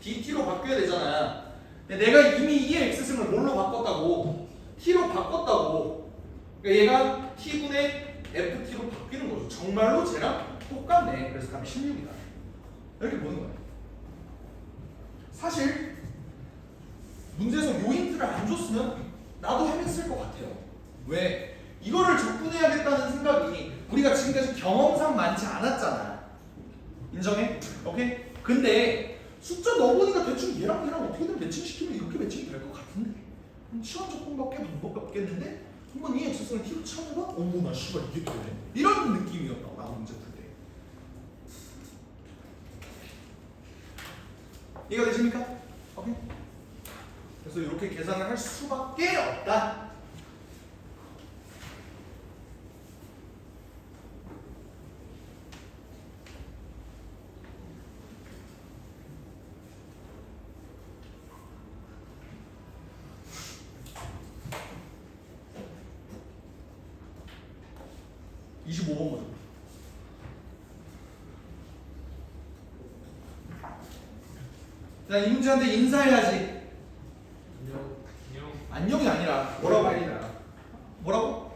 dt로 바뀌어야 되잖아. 근데 내가 이미 2의 x승을 뭘로 바꿨다고? t로 바꿨다고. 그러니까 얘가 t분의 ft로 바뀌는 거죠. 정말로 쟤랑 똑같네. 그래서 답이 16이다. 이렇게 보는 거야. 사실 문제에서 요 힌트를 안 줬으면 나도 헤맸을 것 같아요. 왜? 이거를 적분해야겠다는 생각이 우리가 지금까지 경험상 많지 않았잖아. 인정해? 오케이? 근데 숫자 넣어보니까 대충 얘랑 얘랑 어떻게든 매칭시키면 이렇게 매칭이 될 것 같은데, 그럼 치환 적분밖에 방법이 없겠는데 한번 이 x승을 t로 치환해봐? 어머 나 씨발 이게 되네? 이런 느낌이었다고 나도 문제 풀 때. 이해가 되십니까? 오케이? 그래서 이렇게 계산을 할 수밖에 없다. (25번) 보자. 자, 이 문제한테 인사해야지. 안녕이 아니라 뭐라고? 오랜만이다. 뭐라고?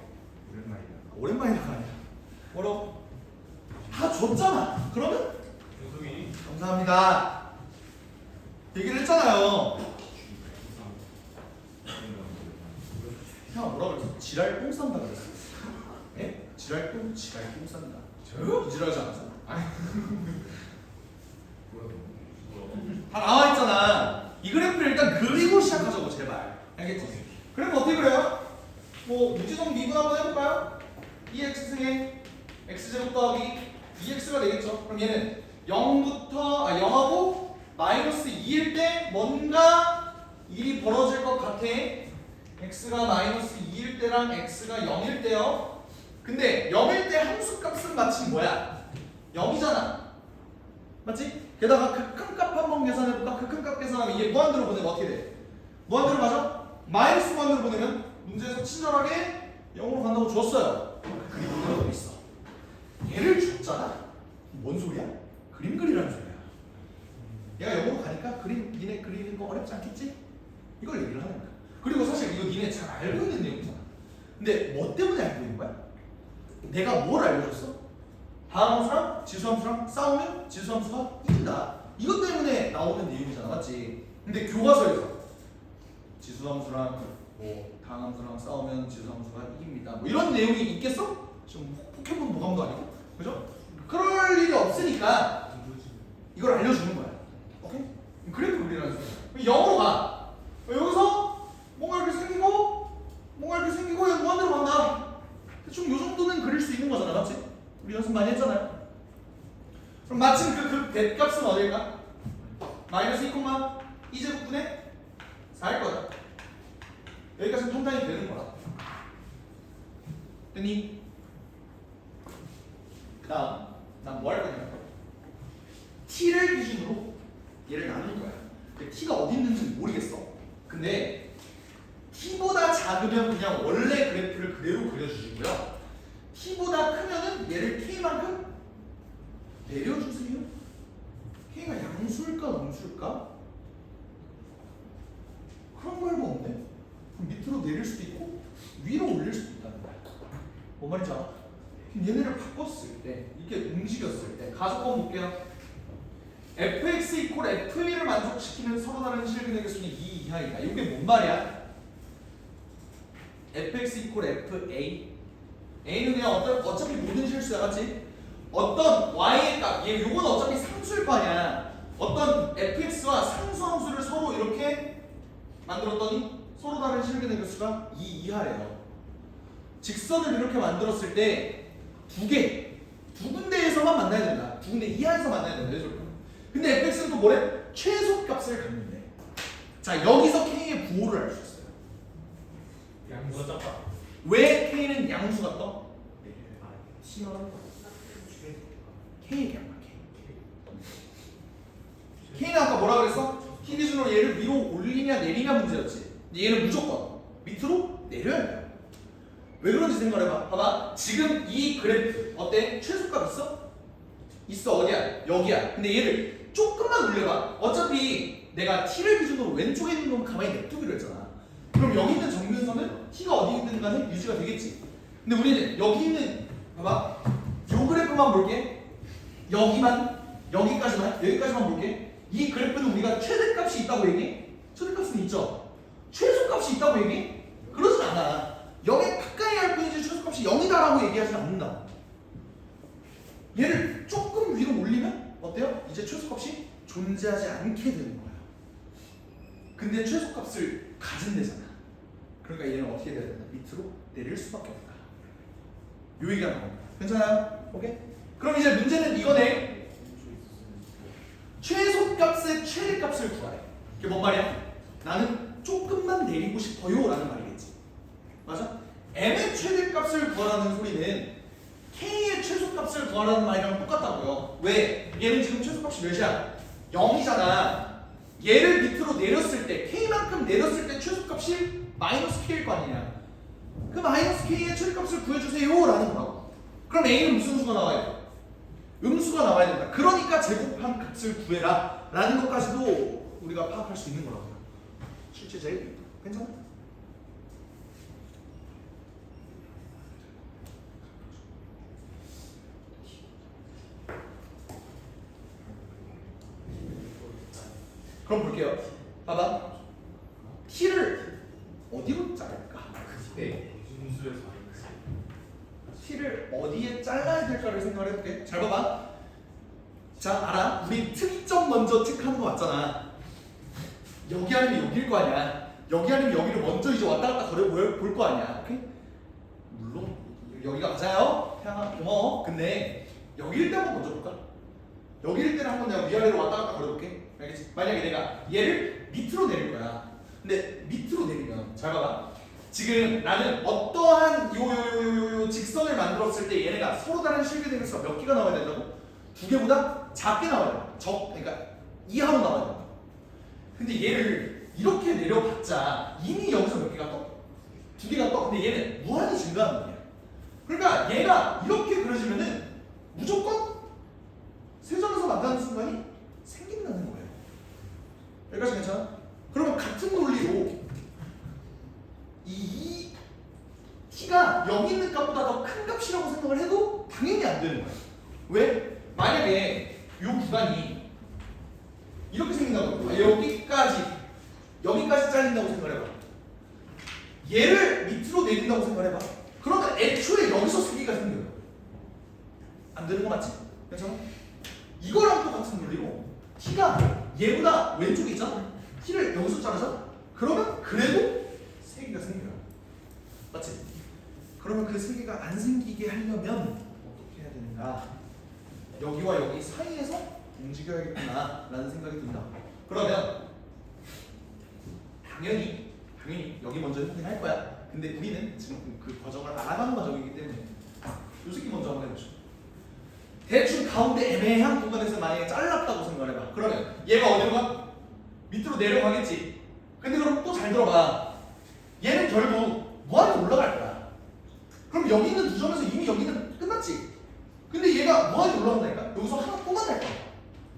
오랜만이다. 오랜만이라가 아니라 뭐라고? 다 줬잖아. 그러면 윤석이 감사합니다. 얘기를 했잖아요. 형 뭐라 그랬어? 지랄 똥 싼다 그랬어. 예? 지랄 똥 싼다. 저요? 지랄하지 않았어? 뭐라고? 다 나와 있잖아. 이 그래프를 일단 그리고 시작하자고 제발. 알겠지? 그럼 어떻게 그래요? 뭐 무지성 미분 한번 해볼까요? 2x승에 x제곱 더하기 2x가 되겠죠. 그럼 얘는 0하고 마이너스 2일 때 뭔가 일이 벌어질 것 같아. x가 마이너스 2일 때랑 x가 0일 때요. 근데 0일 때 함수값은 마침 뭐야? 0이잖아. 맞지? 게다가 극한값 한번 계산해볼까? 극한값 계산하면 이게 무한대로 보내면 어떻게 돼? 무한대로 가죠? 마이너스 무한대로 보내면 문제에서 친절하게 0으로 간다고 줬어요. 그림 그리고 있어. 얘를 줬잖아? 뭔 소리야? 그림 그리라는 소리야. 얘가 0으로 가니까 그림 니네 그리는 거 어렵지 않겠지? 이걸 얘기를 하는 거야. 그리고 사실 이거 니네 잘 알고 있는 내용이잖아. 근데 뭐 때문에 알고 있는 거야? 내가 뭘 알려줬어? 다항함수랑 지수함수랑 싸우면 지수함수가 이긴다. 이것 때문에 나오는 내용이잖아. 맞지? 근데 교과서에서 지수함수랑 뭐 다항함수랑 싸우면 지수함수가 이깁니다. 뭐 이런 내용이 있겠어? 지금 포켓몬 도감도 아니고, 그죠? 그럴 일이 없으니까 이걸 알려주는 거야. 오케이? 그래프 그리라는 소리야. 0으로 가. 여기서 뭔가 이렇게 생기고 얘 무한대로 간다. 대충 요 정도는 그릴 수 있는 거잖아. 맞지? 우리 연습 많이 했잖아요. 그럼 마침 그 대값은 어딜까? 마이너스 2, 2제곱분의 4일 거다. 여기까지 판단이 되는 거라. 됐니? 그 다음 난 뭐 할 거냐? t를 기준으로 얘를 나눌 거야. 근데 t가 어디 있는지 모르겠어. 근데 t보다 작으면 그냥 원래 그래프를 그대로 그려주시고요. t보다 크면은 얘를 k만큼 내려주세요. k가 양수일까 음수일까? 그런 거 알고 없네. 그럼 밑으로 내릴 수도 있고 위로 올릴 수도 있다는 거야. 뭔 말인지 알아? 그럼 얘네를 바꿨을 때 이게 움직였을 때 가속법 볼게요. fx 이퀄 f1을 만족시키는 서로 다른 실근의 개수는 2 이하이다. 이게 뭔 말이야? fx 이퀄 fa a는 그냥 어차피 모든 실수야, 맞지? 어떤 y의 값, 얘 요건 어차피 상수일 거 아니야. 어떤 fx와 상수 함수를 서로 이렇게 만들었더니 서로 다른 실근의 개수가 2 이하래요. 직선을 이렇게 만들었을 때 두 군데에서만 만나야 된다. 두 군데 이하에서 만나야 된다. 이렇게. 근데 fx는 또 뭐래? 최소값을 갖는데. 자, 여기서 k의 부호를 알 수 있어요. 양수가 작다. 왜 k는 양수가 떠? 아, T라는 거. k의 양수. k는 아까 뭐라 그랬어? t 기준으로 얘를 위로 올리냐 내리냐 문제였지. 근데 얘는 무조건 밑으로 내려야 돼요. 왜 그런지 생각해봐. 봐봐. 지금 이 그래프 어때? 최소값 있어? 있어. 어디야? 여기야. 근데 얘를 조금만 올려봐. 어차피 내가 t를 기준으로 왼쪽에 있는 건 가만히 냅두기로 했잖아. 그럼 여기 있는 정근선은 t가 어디 있든 간에 유지가 되겠지. 근데 우리는 여기 있는 봐봐. 요 그래프만 볼게. 여기까지만 볼게. 이 그래프는 우리가 최대값이 있다고 얘기해? 최대값은 있죠. 최소값이 있다고 얘기해? 그러진 않아. 0에 가까이 할 뿐이지 최소값이 0이다라고 얘기하진 않는다. 얘를 조금 위로 올리면 어때요? 이제 최소값이 존재하지 않게 되는 거야. 근데 최소값을 가진 데잖아. 그러니까 얘는 어떻게 돼야 된다? 밑으로 내릴 수밖에 없다. 요 얘기가 나옵니다. 괜찮아요? 오케이? 그럼 이제 문제는 이거네. 최소값의 최대값을 구하래. 이게 뭔 말이야? 나는 조금만 내리고 싶어요 라는 말이겠지. 맞아? m의 최대값을 구하라는 소리는 k의 최소값을 구하라는 말이랑 똑같다고요. 왜? 얘는 지금 최소값이 몇이야? 0이잖아. 얘를 밑으로 내렸을 때 k만큼 내렸을 때 최소값이 마이너스 k일 거 아니냐. 그 마이너스 k의 최대값을 구해주세요 라는 거라고. 그럼 a는 무슨 수가 나와야 돼? 음수가 나와야 된다. 그러니까 제곱한 값을 구해라 라는 것까지도 우리가 파악할 수 있는 거라고요. 실제 제일 괜찮아? 그럼 볼게요. 봐봐. t를 어디로 자를까? 네. 음수에서 t를 어디에 잘라야 될까를 생각을 해볼게. 잘 봐봐. 자, 알아? 우리 특점 먼저 체크하는 거 맞잖아. 여기 아니면 여기일 거 아니야. 여기 아니면 여기를 먼저 이제 왔다 갔다 거려 볼 거 아니야. 오케이? 물론 여기가 맞아요. 태양아 고마워. 근데 여기일 때 한번 먼저 볼까? 여기일 때는 한번 내가 위아래로 왔다 갔다 거려볼게. 알겠지? 만약에 내가 얘를 밑으로 내릴 거야. 근데 밑으로 내리면 잘 봐봐. 지금 나는 어떠한 요 직선을 만들었을 때 얘네가 서로 다른 실비된 개수가 몇 개가 나와야 된다고? 2개보다 작게 나와야 된다. 그러니까 이하로 나와야 된다. 근데 얘를 이렇게 내려봤자 이미 여기서 몇 개가 떠? 2개가 떠. 근데 얘는 무한히 증가하는 거야. 그러니까 얘가 이렇게 그려지면은 무조건 세점에서 만나는 순간이 생긴다는 거예요. 여기까지 괜찮아? 그러면 같은 논리로 이 t가 여기 있는 값보다 더 큰 값이라고 생각을 해도 당연히 안 되는 거야. 왜? 만약에 이 구간이 이렇게 생긴다고 여기까지 잘린다고 생각해봐. 얘를 밑으로 내린다고 생각해봐. 그러면 애초에 여기서 세기가 생겨요. 안 되는 거 맞지? 괜찮아? 이거랑 똑같은 논리로 t가 얘보다 왼쪽에 있잖아. t를 여기서 자르잖아. 그러면 그래도 세기가 생겨요. 맞지? 그러면 그 세기가 안 생기게 하려면 어떻게 해야 되는가? 여기와 여기 사이에서 움직여야겠구나 라는 생각이 든다. 그러면 당연히 여기 먼저 확인할 거야. 근데 우리는 지금 그 과정을 알아가는 과정이기 때문에 요 새끼 먼저 한번 해보죠. 대충 가운데 애매한 구간에서 만약에 잘랐다고 생각해봐. 그러면 얘가 어디로 가? 밑으로 내려가겠지. 근데 그럼 또 잘 들어봐. 얘는 결국 무한히 올라갈 거야. 그럼 여기 있는 두 점에서 이미 여기는 끝났지. 근데 얘가 무한히 올라간다니까? 여기서 하나 또 만날 거야.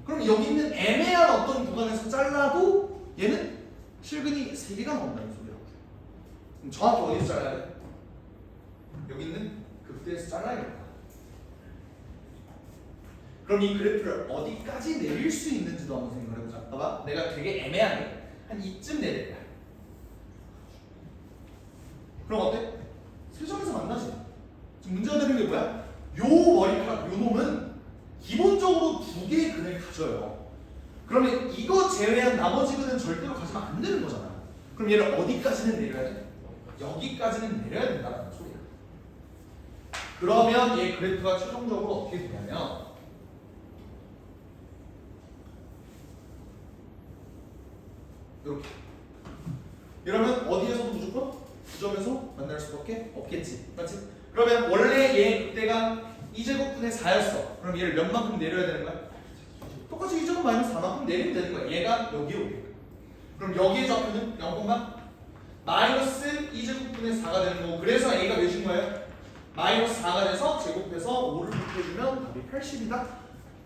그럼 여기 있는 애매한 어떤 구간에서 잘라도 얘는 실근이 3개가 나온다는 소리야. 그럼 정확히 어디서 잘라야 돼? 여기 있는 극대에서 잘라야겠다. 그럼 이 그래프를 어디까지 내릴 수 있는지도 한번 생각해보자. 봐봐, 내가 되게 애매하게 한 이쯤 내릴 거야. 그럼 어때? 세 점에서 만나지. 지금 문제가 되는 게 뭐야? 요 머리카락, 요 놈은 기본적으로 2개의 근을 가져요. 그러면 이거 제외한 나머지 근은 절대로 가지면 안 되는 거잖아. 그럼 얘를 어디까지는 내려야 돼? 여기까지는 내려야 된다는 소리야. 그러면 얘 그래프가 최종적으로 어떻게 되냐면 이렇게. 이러면 어디에서도 무조건 9점에서 만날 수밖에 없겠지. 맞지? 그러면 원래 얘 그때가 2제곱분의 4였어. 그럼 얘를 몇 만큼 내려야 되는 거야? 똑같이 2제곱 마이너스 4만큼 내리면 되는 거야. 얘가 여기로 오게. 그럼 여기의 좌표는 0, 마이너스 2제곱분의 4가 되는 거고, 그래서 A가 몇인 거예요? 마이너스 4가 돼서 제곱해서 5를 곱해주면 답이 80이다.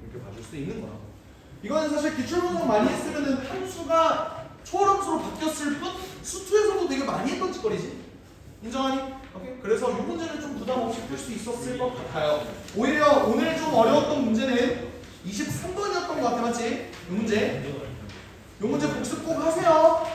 이렇게 봐줄 수 있는 거라고. 이거는 사실 기출분석 많이 했으면은 함수가 초월함수로 바뀌었을 뿐 수투에서도 되게 많이 했던 짓거리지. 인정하니? 오케이? 그래서 이 문제는 좀 부담 없이 풀 수 있었을 것 같아요. 오히려 오늘 좀 어려웠던 문제는 23번이었던 것 같아, 맞지? 이 문제. 이 문제 복습 꼭 하세요.